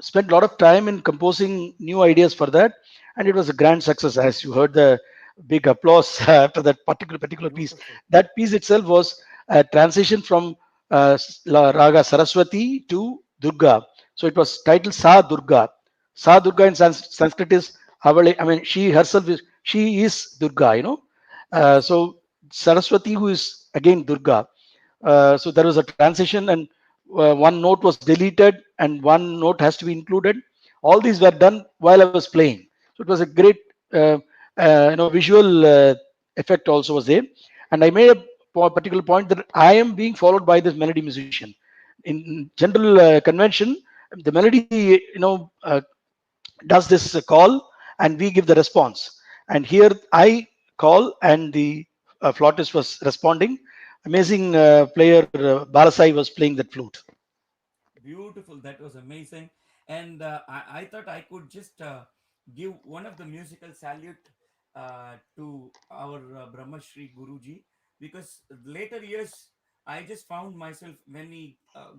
spent a lot of time in composing new ideas for that, and it was a grand success. As you heard the big applause after that particular piece. Beautiful. That piece itself was a transition from Raga Saraswati to Durga. So it was titled Sa Durga. Sa Durga in Sanskrit is Havale. I mean, she herself is, she is Durga. Yes. So Saraswati, who is again Durga. So there was a transition, and one note was deleted, and one note has to be included. All these were done while I was playing. So it was a great, uh, visual effect also was there. And I made a particular point that I am being followed by this melody musician. In general convention, the melody, does this call, and we give the response. And here I call, and the flautist was responding. Amazing player Balasai was playing that flute. Beautiful. That was amazing. And I thought I could just give one of the musical salute to our Brahma Shri Guruji, because later years I just found myself, when we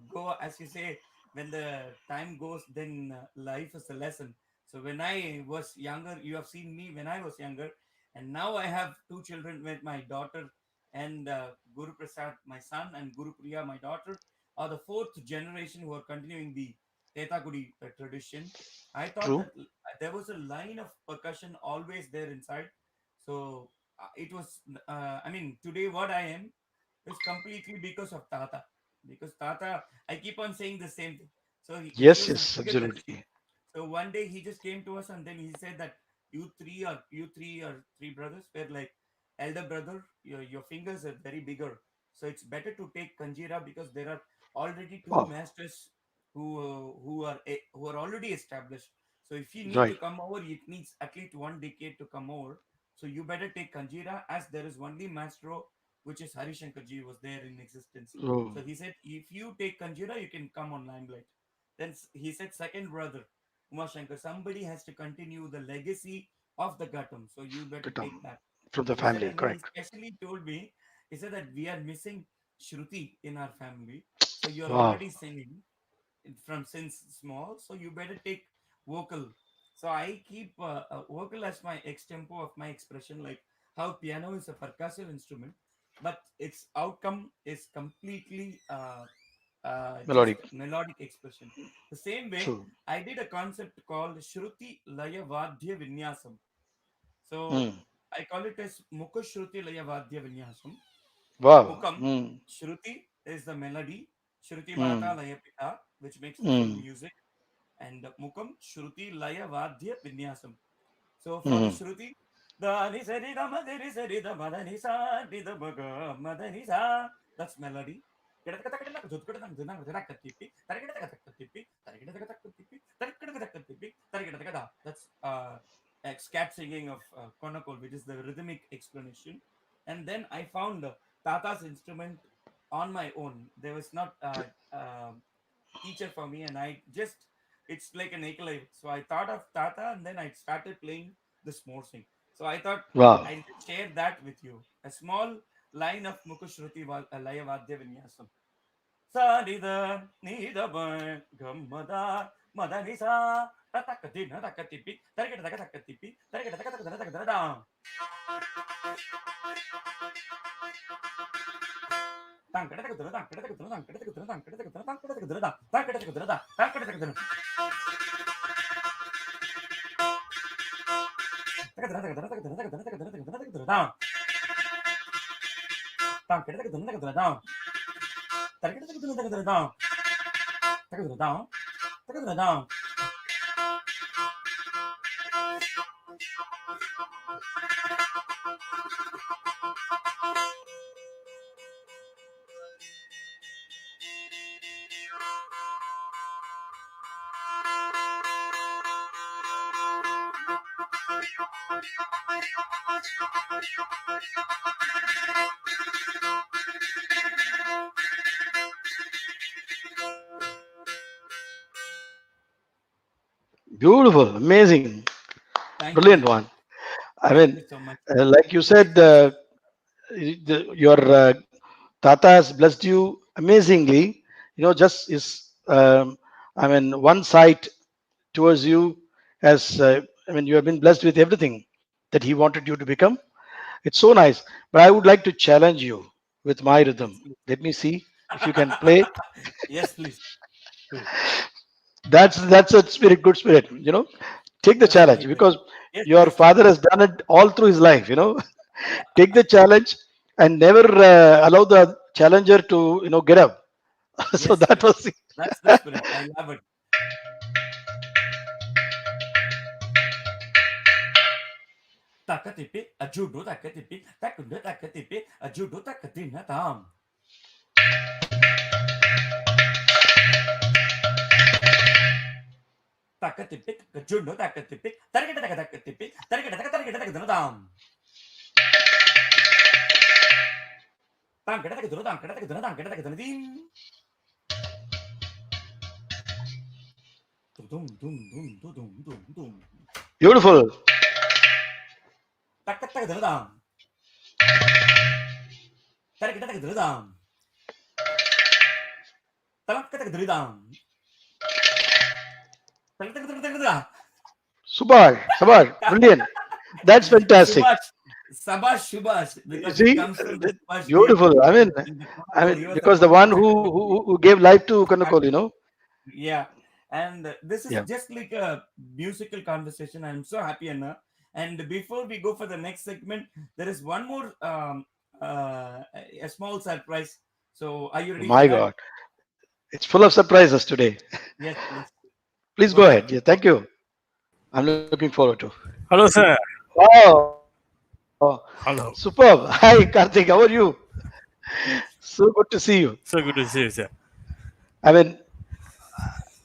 go, as you say, when the time goes, then life is a lesson. So when I was younger, you have seen me when I was younger, and now I have two children with my daughter and Guru Prasad, my son, and Guru Priya, my daughter, are the fourth generation who are continuing the Tetagudi tradition. I thought True. that there was a line of percussion always there inside. So it was, I mean, today what I am is completely because of Tata. Because Tata, I keep on saying the same thing. So he Yes, was a yes, Margadarshi. absolutely. So one day he just came to us and then he said that you three or three brothers were like elder brother. Your fingers are very bigger, so it's better to take Kanjira, because there are already two Wow. masters who are already established. So if you need to Right. come over, it needs at least 1 decade to come over. So you better take Kanjira, as there is only maestro, which is Harishankarji, was there in existence. Oh, So he said, if you take Kanjira, you can come on limelight. Then he said, second brother, Umashankar, somebody has to continue the legacy of the Ghatam. So you better good, take that. from the He said, family, and then he correct. specially told me, he said that we are missing Shruti in our family. So you're Wow. already singing from since small. So you better take vocal. So I keep vocal as my extempo of my expression, like how piano is a percussive instrument, but its outcome is completely just Melodic. melodic expression. The same way, True. I did a concept called Shruti Laya Vadhya Vinyasam. So Mm. I call it as Mukha Shruti Laya Vadhya Vinyasam. Wow. Mukam, Mm. Shruti is the melody, Shruti Mata Mm. Laya Pita, which makes the full Mm. music, and Mukam, Shruti Laya Vadhya Vinyasam. So for the Mm. Shruti, the ni sa ni da ma ni sa ni da ma da ni sa ni da ma ga ma da ni sa, that's melody. That's like scat singing of Konakol, which is the rhythmic explanation. And then I found Tata's instrument on my own. There was not teacher for me, and I just, it's like an ekalive. So I thought of Tata, and then I started playing this Musing. So I thought Wow. I'll just share that with you. A small line of Mukushruti Laya Vadya Vinyasam. Sarida Nida Gammada Madanisa Tatakatina Takatipi Tarikatakatakatipi Tarikatakatakatakatakataka. Beautiful, amazing, Thank brilliant you. one. I Thank mean, you so much. like you said, your Tata has blessed you amazingly. Just is, I mean, one side towards you as, I mean, you have been blessed with everything that he wanted you to become. It's so nice. But I would like to challenge you with my Yes, rhythm. please. Let me see if you can play. Yes, please. Do. That's a spirit, good spirit. Take the That's challenge amazing. because Yes, your please. father has done it all through his life. Take the challenge and never allow the challenger to get up. So Yes, that yes. was it. That's the spirit. I love it. Takatipi, a judo takatipi, takundo takatipi, a judo takatina tam. Takatipi, a judo takatipi, target takatipi, target tam. Tankata takatuna, tankata takatuna, tankata takatuna dim. Dum dum dum dum dum dum dum. Beautiful. Takata takatuna tam. Target takatuna tam. Talakata takatuna tam. Talakata takatuna tam. Subhash, brilliant. That's fantastic. Subhash, Sabash Subhash, You because it see, comes from the Subhash deity beautiful. in the I Konakol. mean, He was the because the one who one set up who the who gave life to Kanakol. yeah. And this is Yeah. just like a musical conversation. I'm so happy, Anna. And before we go for the next segment, there is one more a small surprise. So, are you ready for My that? God, it's full of surprises today. Yes, please. Please Go go ahead. ahead. Yeah, thank you. I'm looking forward to. Hello, sir. Wow, superb. Hello. Hi, Karthik. How are you? So good to see you. So good to see you, sir. I mean,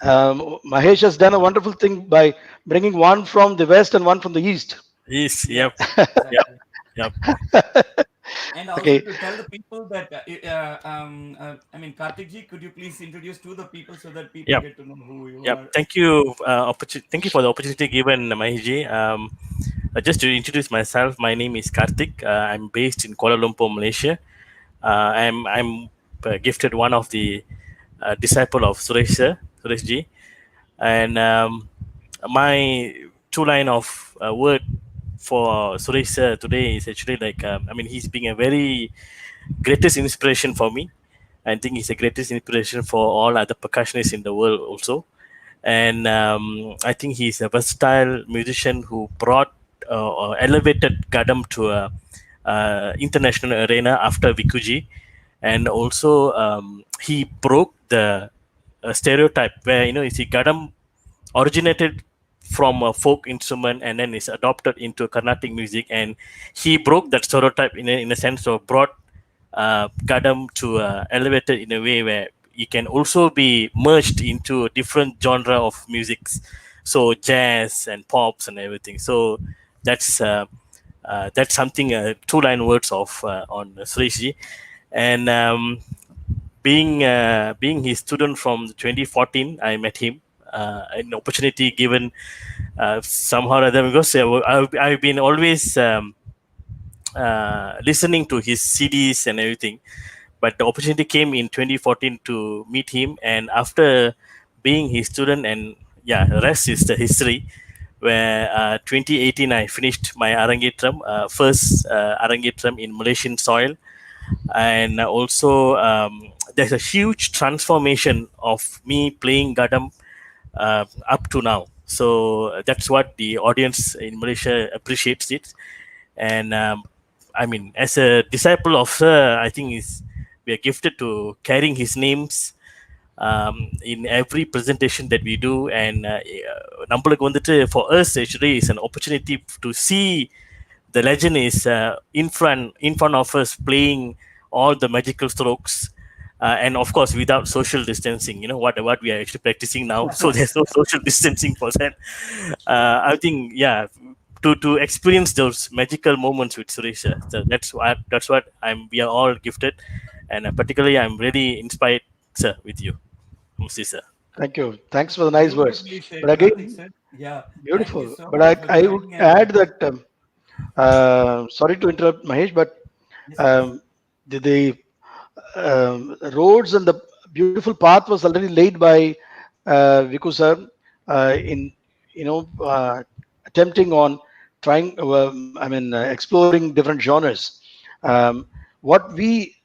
Mahesh has done a wonderful thing by bringing one from the west and one from the east. Yes, Yeah, yep, yep, exactly. yep. And also Okay, to tell the people that, I mean, Karthik ji, could you please introduce to the people so that people Yep. get to know who you Yep. are? Thank you. Thank you for the opportunity given, Mahiji. Just to introduce myself, my name is Karthik. I'm based in Kuala Lumpur, Malaysia. I'm gifted one of the disciple of Suresh sir, Suresh ji, and my two line of word for Suresh sir today is actually like I mean he's being a very greatest inspiration for me. I think he's the greatest inspiration for all other percussionists in the world also. And I think he's a versatile musician who brought or elevated Gadam to a international arena after Vikuji, and also he broke the stereotype where you see Gadam originated from a folk instrument and then is adopted into Carnatic music, and he broke that stereotype in a sense of brought Gadam to elevated in a way where it can also be merged into a different genre of musics, so jazz and pops and everything. So that's that's something two line words of on Sureshji, and being his student from 2014, I met him. An opportunity given somehow or other because I've been always listening to his CDs and everything, but the opportunity came in 2014 to meet him, and after being his student, and yeah, the rest is the history. Where 2018 I finished my Arangetram, first Arangetram in Malaysian soil, and also there's a huge transformation of me playing Gadam up to now. So that's what the audience in Malaysia appreciates it, and I mean, as a disciple of Sir, I think is we are gifted to carrying his names in every presentation that we do, and நம்மளுக்கு வந்துட்டு for us actually is an opportunity to see the legend is in front of us playing all the magical strokes, and of course without social distancing, what we are actually practicing now. So there's no social distancing for that. I think, yeah, to experience those magical moments with Suresh. So that's what I'm. We are all gifted, and particularly I'm really inspired, sir, with you, Musi sir. Thank you. Thanks for the nice words. Beautifully said, But Karthik again, sir. Yeah, thank you beautiful. so But much for I would joining. And add that, sorry to interrupt, Mahesh, but yes, please. the roads and the beautiful path was already laid by Viku sir in attempting on trying exploring different genres. Um, what we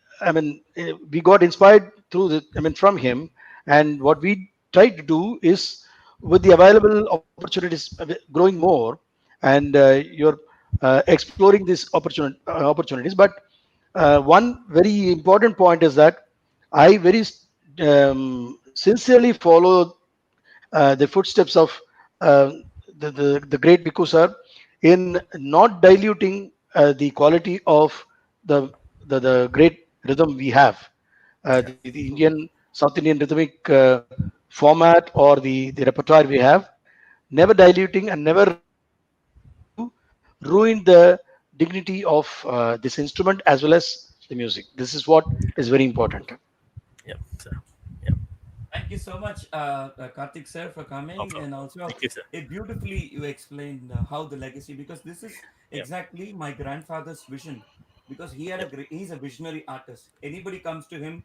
we got inspired through from him, and what we tried to do is with the available opportunities growing more, and you're exploring these opportunities. But one very important point is that I very sincerely follow the footsteps of uh, the great Bhikkhu sir in not diluting the quality of the, the great rhythm we have, Yeah, the Indian South Indian rhythmic format, or the repertoire we have, never diluting and never trying to ruin the dignity of this instrument as well as the music. This is what is very important. yeah, sir. Yeah, Thank you so much, Karthik sir, for no coming, problem. and also Thank you, sir. it beautifully you explained how the legacy, because this is Yeah, exactly my grandfather's vision. Because he had yeah, he's a visionary artist. Anybody comes to him,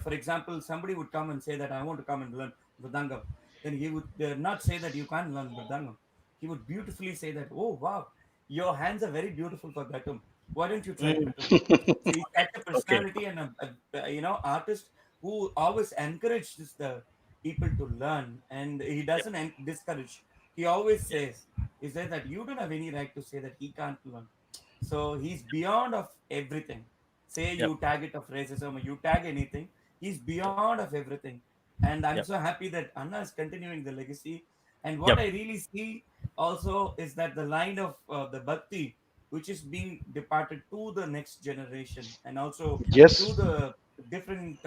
for example, somebody would come and say that I want to come and learn mridangam, then he would not say that you can't learn mridangam. He would beautifully say that, oh wow, your hands are very beautiful for Ghatam. Why don't you try mm, Ghatam? So he's such a okay, personality and artist who always encourages the people to learn, and he yeah, doesn't discourage. He always yeah, says, he says that you don't have any right to say that he can't learn. So he's beyond of everything. Say yeah, you tag it of racism or you tag anything, he's beyond of everything. And I'm yeah, so happy that Anna is continuing the legacy. And yeah, what I really see also is that the line of the bhakti, which is being departed to the next generation, and also to Yes, the different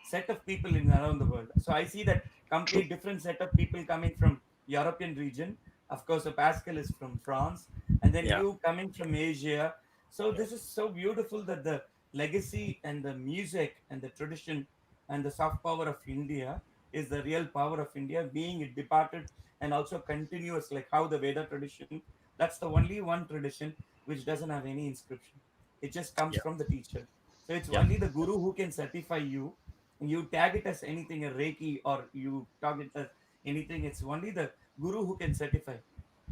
set of people in around the world. So I see that true. complete different set of people coming from European region. Of course, Pascal is from France, and then yeah, you coming from Asia. So yeah, this is so beautiful that the legacy and the music and the tradition and the soft power of India is the real power of India, being it departed and also continuous, like how the Veda tradition. That's the only one tradition which doesn't have any inscription. It just comes yeah, from the teacher. So it's yeah, only the guru who can certify you. And you tag it as anything, a Reiki, or you tag it as anything. It's only the guru who can certify.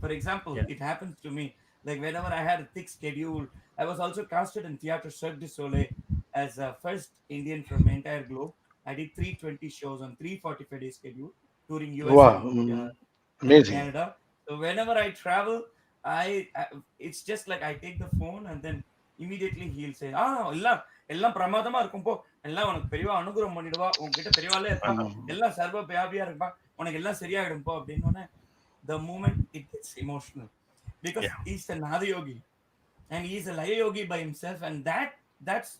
For example, yeah, it happens to me. Like whenever I had a thick schedule, I was also casted in Theatre Cirque du Soleil as a first Indian from entire globe. I did 320 shows on 345-day schedule, touring US Wow, and amazing. Canada. So whenever I travel, I it's just like I take the phone and then immediately he'll say, எல்லாம் எல்லாம் பிரமாதமா இருக்கும் போ, எல்லாம் உனக்கு பெரியவா அனுகிரகம் பண்ணிடுவா, உன்கிட்ட பெரியவாளே இருக்கா, எல்லாம் சர்வ வியாபியா இருப்பா, உனக்கு எல்லாம் சரியாயிடும் போ அப்படின்னு. The moment it gets emotional, because yeah, he's an Adiyogi and he's a Laya Yogi by himself, and that's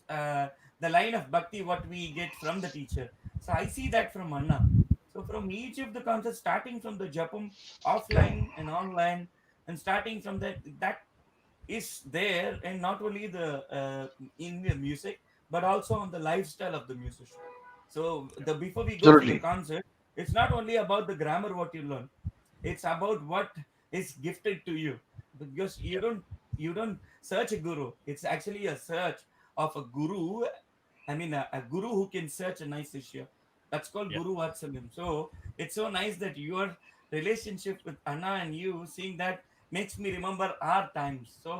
the line of bhakti what we get from the teacher. So I see that from Anna. So from each of the concepts, starting from the Japam offline and online, and starting from that is there, and not only the in the music but also on the lifestyle of the musician. So the before we go for the Absolutely. concert, it's not only about the grammar what you learn, it's about what is gifted to you, because yeah, you don't search a guru, it's actually a search of a guru. I mean, a guru who can search a nice issue. That's called yeah, Guru Vatsalyam. So it's so nice that your relationship with Anna and you seeing that makes me remember our times. So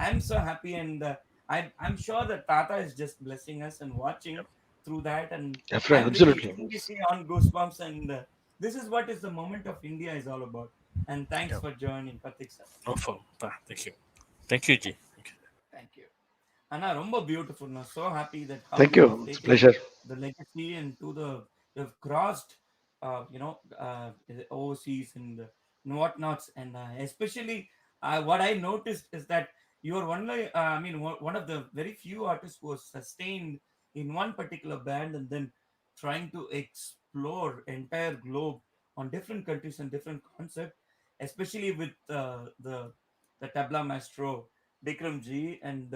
I'm so happy, and I'm sure that Tata is just blessing us and yeah, watching through that. And I'm really Absolutely. seriously on goosebumps. And this is what is the moment of India is all about. And thanks yeah. for joining, Karthik sir. No problem. Thank you, G. Thank you. Thank you. Anna, ரொம்ப beautiful. I'm so happy that how Thank you have you. It's a taken pleasure. the legacy and to the you've crossed, overseas and whatnots, and especially what I noticed is that you are one of the very few artists who was sustained in one particular band and then trying to explore entire globe on different countries and different concept, especially with the the tabla maestro Bikram ji, and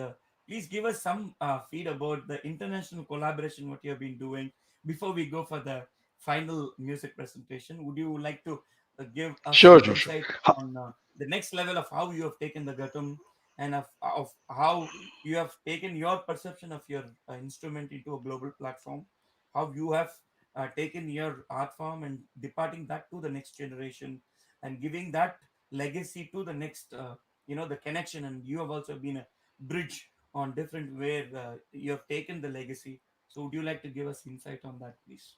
please give us some feed about the international collaboration what you have been doing before we go for the final music presentation. Would you like to give us Sure, some sure, sure. insight on the next level of how you have taken the Ghatam, and of how you have taken your perception of your instrument into a global platform, how you have taken your art form and departing that to the next generation and giving that legacy to the next, the connection. And you have also been a bridge on different where you have taken the legacy. So would you like to give us insight on that, please?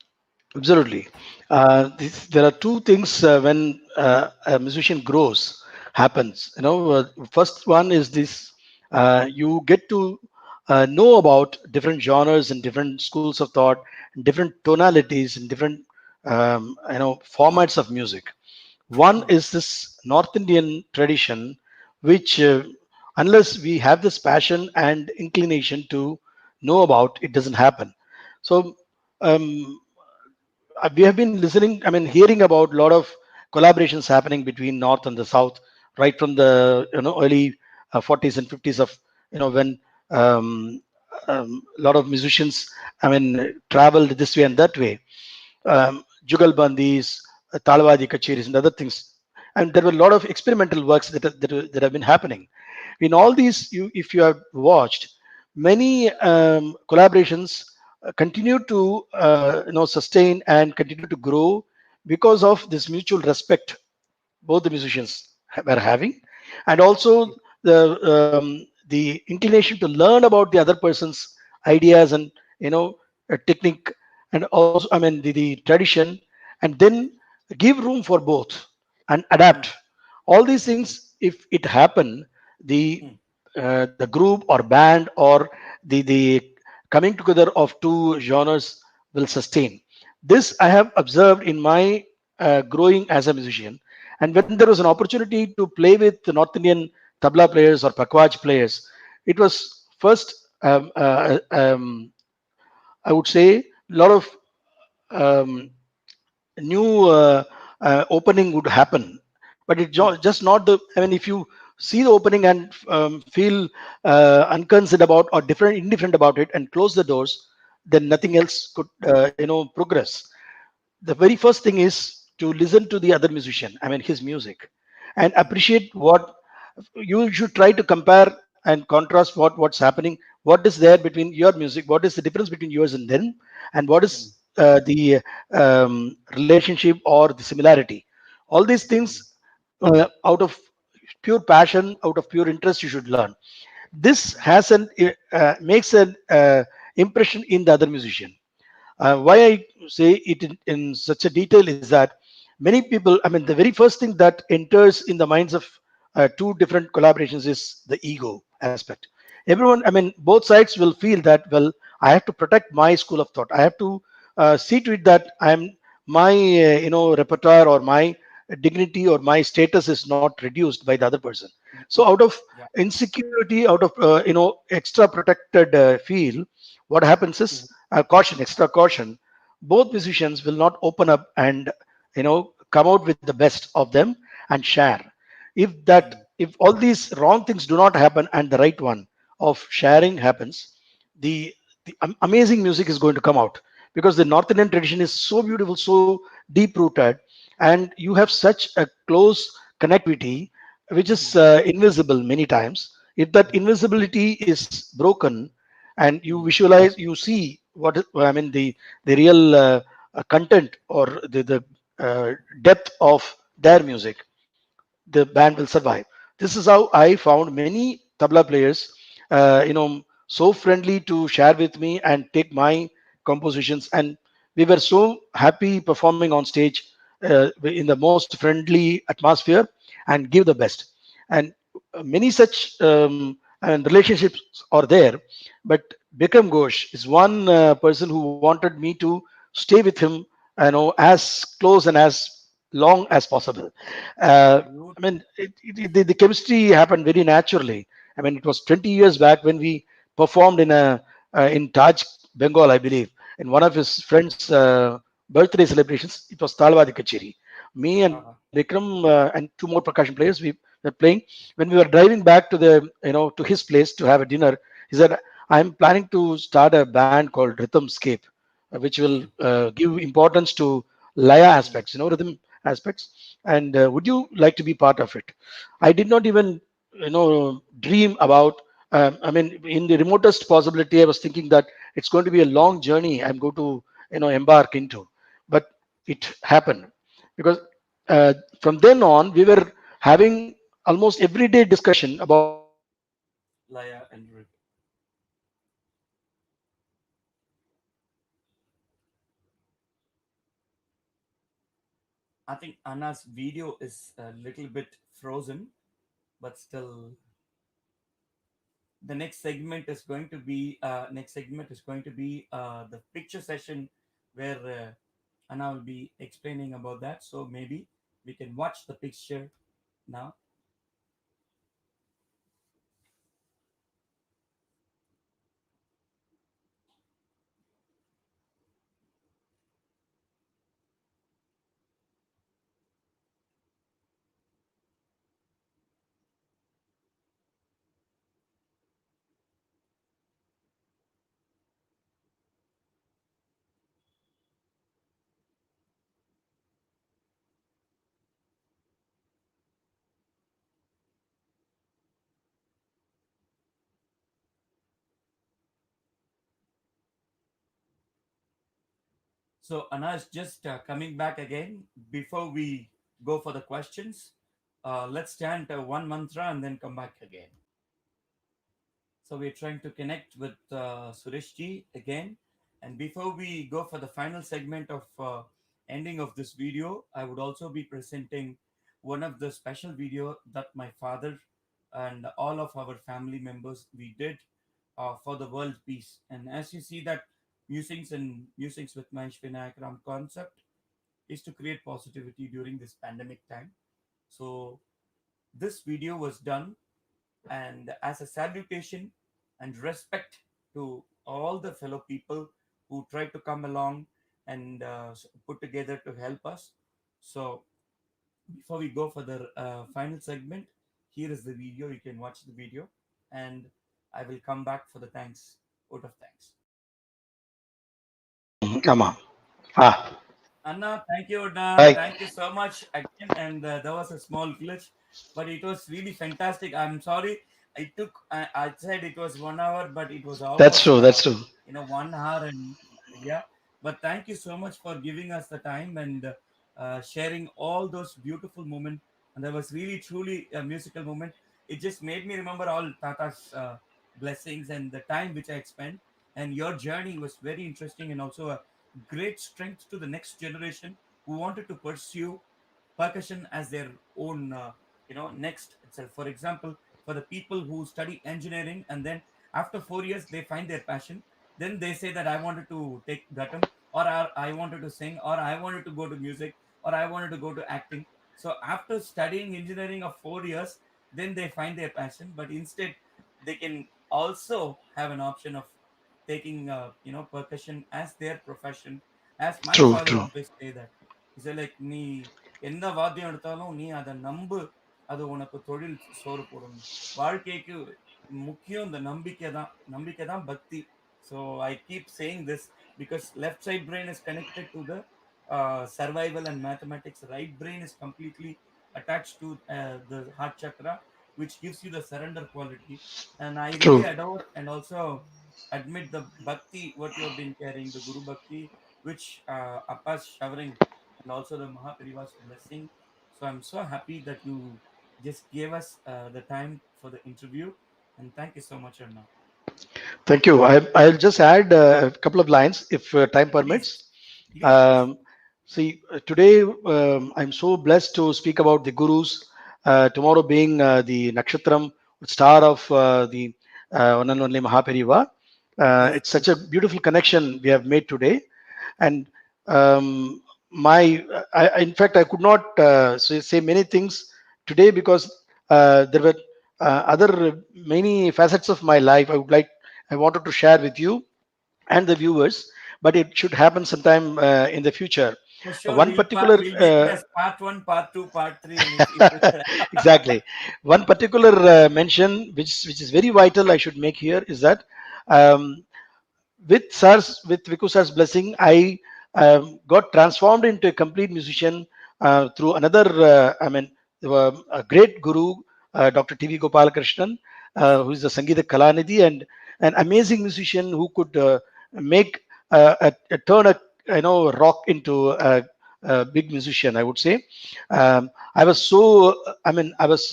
Absolutely. There are two things when a musician grows happens. First one is this: you get to know about different genres and different schools of thought, and different tonalities and different formats of music. One Hmm. is this North Indian tradition, which unless we have this passion and inclination to know about, it doesn't happen. So. Um, we have been listening, I mean, hearing about a lot of collaborations happening between North and the South, right from the early 40s and 50s of when a lot of musicians, I mean, traveled this way and that way. Jugalbandis, Talwadi Kachiris, and other things. And there were a lot of experimental works that have been happening. In all these, if you have watched, many collaborations continue to sustain and continue to grow because of this mutual respect both the musicians were having, and also Yeah. the inclination to learn about the other person's ideas and technique, and also, I mean, the tradition, and then give room for both and Hmm. adapt all these Hmm. things. If it happen, the Hmm. the group or band or the coming together of two genres will sustain. This I have observed in my growing as a musician. And when there was an opportunity to play with the North Indian tabla players or pakwaj players, it was first, I would say, a lot of um, new opening would happen. But it's Hmm. just not the, I mean, if you see the opening and feel unconcerned about or different, indifferent about it and close the doors, then nothing else could, progress. The very first thing is to listen to the other musician, I mean, his music, and Hmm. appreciate what you should try to compare and contrast what's happening, what is there between your music, what is the difference between yours and them, and what Hmm. is the relationship or the similarity. All these Hmm. things, out of pure passion, out of pure interest, you should learn. This Hmm. has an makes an impression in the other musician. Why I say it in such a detail is that many people, I mean, the very first thing that enters in the minds of two different collaborations is the ego aspect. Everyone, I mean, both sides will feel that, well, I have to protect my school of thought. I have to see to it that my repertoire or my dignity or my status is not reduced by the other person. So Yeah. out of Yeah. insecurity, out of extra protected feel, what happens Hmm. is caution, extra caution. Both musicians will not open up and come out with the best of them and share. Hmm. If all these wrong things do not happen and the right one of Hmm. sharing happens, the amazing music is going to come out, because the North Indian tradition is so beautiful, so deep rooted, and you have such a close connectivity which is Hmm. invisible many times. If that Hmm. invisibility is broken and you Hmm. visualize, you see I mean, the real content or the depth of their music, the band will survive. This is how I found many tabla players, so friendly to share with me and take my compositions, and we were so happy performing on stage in the most friendly atmosphere and give the best. And many such and relationships are there. But Bikram Ghosh is one person who wanted me to stay with him, as close and as long as possible. I mean, Beautiful. the chemistry happened very naturally. I mean, it was 20 years back when we performed in Taj, Bengal, I believe, in one of his friends' birthday celebrations. It was Talwadi Kacheri. Me and Uh-huh. Bikram and two more percussion players, we they're playing. When we were driving back to the, to his place to have a dinner, he said, I'm planning to start a band called Rhythm Scape, which will give importance to laya Mm. aspects, rhythm aspects. And would you like to be part of it? I did not even, dream about. I mean, in the remotest possibility, I was thinking that it's going to be a long journey I'm going to, embark into. But it happened because uh, from then on, we were having almost everyday discussion about Laya and Rick. I think Anna's video is a little bit frozen, but still, the next segment is going to be the picture session where Anna will be explaining about that. So maybe we can watch the picture now. So Anna is just coming back again. Before we go for the questions, let's chant one mantra and then come back again. So we're trying to connect with Suresh ji again. And before we go for the final segment of ending of this video, I would also be presenting one of the special video that my father and all of our family members we did for the world peace. And as you see that musings with Mahesh Vinayakram concept is to create positivity during this pandemic time. So this video was done and as a salutation and respect to all the fellow people who tried to come along and put together to help us. So before we go for the final segment, here is the video. You can watch the video, and I will come back for the thanks vote of thanks. Ama. Ah, Anna, thank you, Anna. right. Thank you so much again. And there was a small glitch, but it was really fantastic. I'm sorry. I said it was 1 hour, but it was That's almost, true. That's true. 1 hour. And yeah, but thank you so much for giving us the time and sharing all those beautiful moments. And that was really, truly a musical moment. It just made me remember all Tata's blessings and the time which I had spent. And your journey was very interesting and also a great strength to the next generation who wanted to pursue percussion as their own next itself. For example, for the people who study engineering and then after 4 years they find their passion, then they say that I wanted to take Ghatam, or I wanted to sing, or I wanted to go to music, or I wanted to go to acting. So after studying engineering of 4 years, then they find their passion, but instead they can also have an option of taking percussion as their profession. As my True. father True. always say that, he said like நீ எந்த வாத்தியம் எடுத்தாலும் நீ அதை நம்பு, அது உனக்கு தொழில் சோறு போடும். வாழ்க்கைக்கு முக்கியம் இந்த நம்பிக்கை தான் பக்தி. So I keep saying this because left side brain is connected to the survival and mathematics. Right brain is completely attached to the heart chakra, which gives you the surrender quality. And I really True. adore and also admit the bhakti what you have been carrying, the Guru Bhakti, which Appa's showering, and also the Mahapariva's blessing. So I'm so happy that you just gave us the time for the interview, and thank you so much, Anna. Thank you. I'll just add a couple of lines if time Please, permits. please. Um, See, today I'm so blessed to speak about the gurus. Tomorrow being the nakshatram, star of the one and only Mahapariva. Yes, It's such a beautiful connection we have made today. And um, in fact, I could not say many things today because there were other many facets of my life I wanted to share with you and the viewers, but it should happen sometime in the future. For sure, one particular we'll make it as part one, part two, part three, and if exactly, one particular mention which is very vital I should make here is that um, with Viku Sir's blessing, I got transformed into a complete musician through another. A great guru, Dr. T.V. Gopalakrishnan, who is the Sangeeta Kalanidhi and an amazing musician who could make turn a rock into a big musician. I would say. I was so. I was.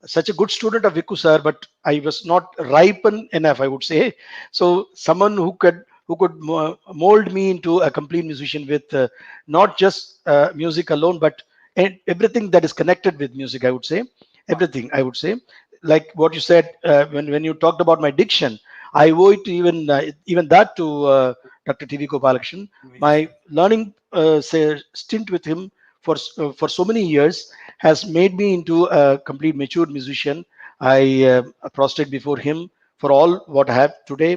Such a good student of Viku sir, but I was not ripened enough, I would say. So someone who could mold me into a complete musician with not just music alone, but everything that is connected with music. I would say wow, everything. I would say like what you said when you talked about my diction. I owe it to even that to Dr. T.V. Gopalakrishnan. Vijay My sir. learning say, stint with him for so many years has made me into a complete matured musician. I prostrate before him for all what I have today,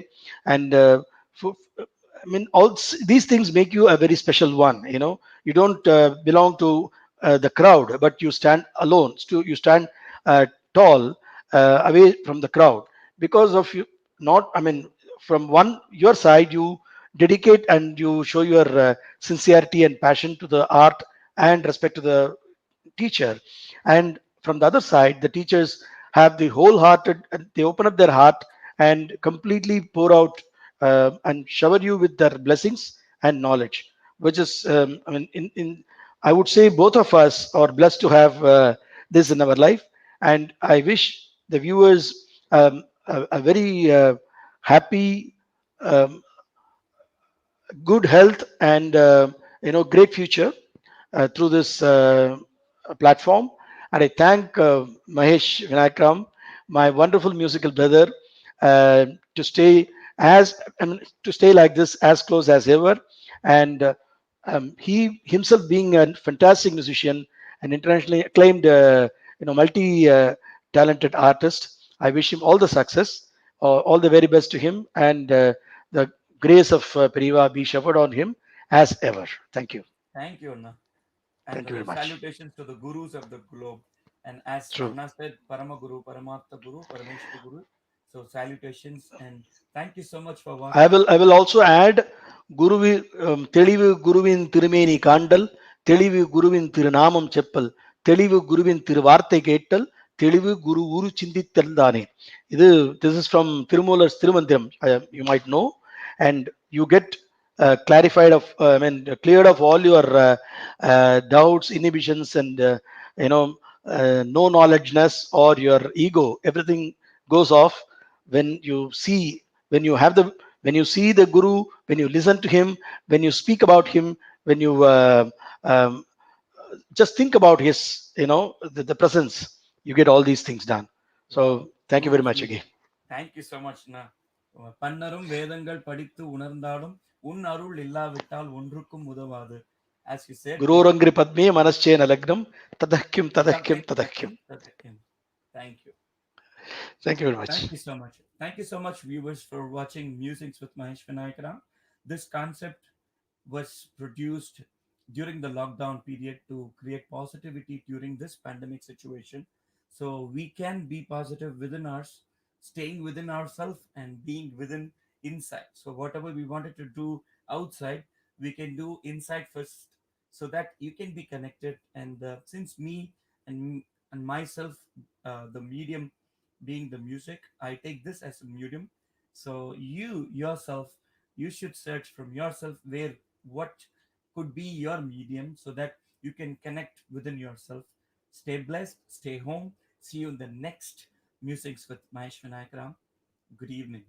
and for, I mean, these things make you a very special one. You don't belong to the crowd, but you stand alone. You stand tall away from the crowd because of you. Not, I mean, from one your side, you dedicate and you show your sincerity and passion to the art and respect to the teacher, and from the other side the teachers have the wholehearted, they open up their heart and completely pour out and shower you with their blessings and knowledge, which is I would say both of us are blessed to have this in our life. And I wish the viewers a very happy, um, good health and great future through this platform. And I thank Mahesh Vinayakram, my wonderful musical brother, to stay to stay like this as close as ever. And he himself being a fantastic musician, an internationally acclaimed, multi talented artist. I wish him all the success, all the very best to him, and the grace of Periva be showered on him as ever. Thank you. Thank you, Anna. And Thank you very much. salutations to the gurus of the globe. And as True. Anna said, Parama Guru, Paramatma Guru, Parameshwar Guru. So salutations and thank you so much for watching. I will also add குருவி தெளிவு குருவின் திருமேனி காண்டல் தெளிவு குருவின் திருநாமம் செப்பல் தெளிவு குருவின் திருவார்த்தை கேட்டல் தெளிவு குரு உரு சிந்தித்தல் தானே இது this is from Tirumoolar's Tirumandiram, you might know, and you get clarified of cleared of all your doubts, inhibitions, and no knowledgeness or your ego. Everything goes off when you see, when you have the when you see the guru, when you listen to him, when you speak about him, when you um, just think about his the presence, you get all these things done. So Wow. thank you very much Beautifully. again. Thank you so much, Na. பன்னரும் வேதங்கள் படித்து உணர்ந்தாலும் உன் அருள் இல்லாவிட்டால் ஒன்றுக்கும் உதவாது. As you said, Gururangri padme manaschena lagnam tadakyum tadakyum Tadak, tadakyum. takim, tadakim. Thank you. Thank you very much. Thank you so much. Thank you so much, viewers, for watching Musings with Mahesh Vinayakram. This concept was produced during the lockdown period to create positivity during this pandemic situation. So we can be positive within us, staying within ourselves and being within inside. So whatever we wanted to do outside, we can do inside first so that you can be connected. And since me and myself, the medium being the music, I take this as a medium. So you yourself, you should search from yourself where what could be your medium so that you can connect within yourself. Stay blessed, stay home. See you in the next Musings with Mahesh Vinayakram. Good evening.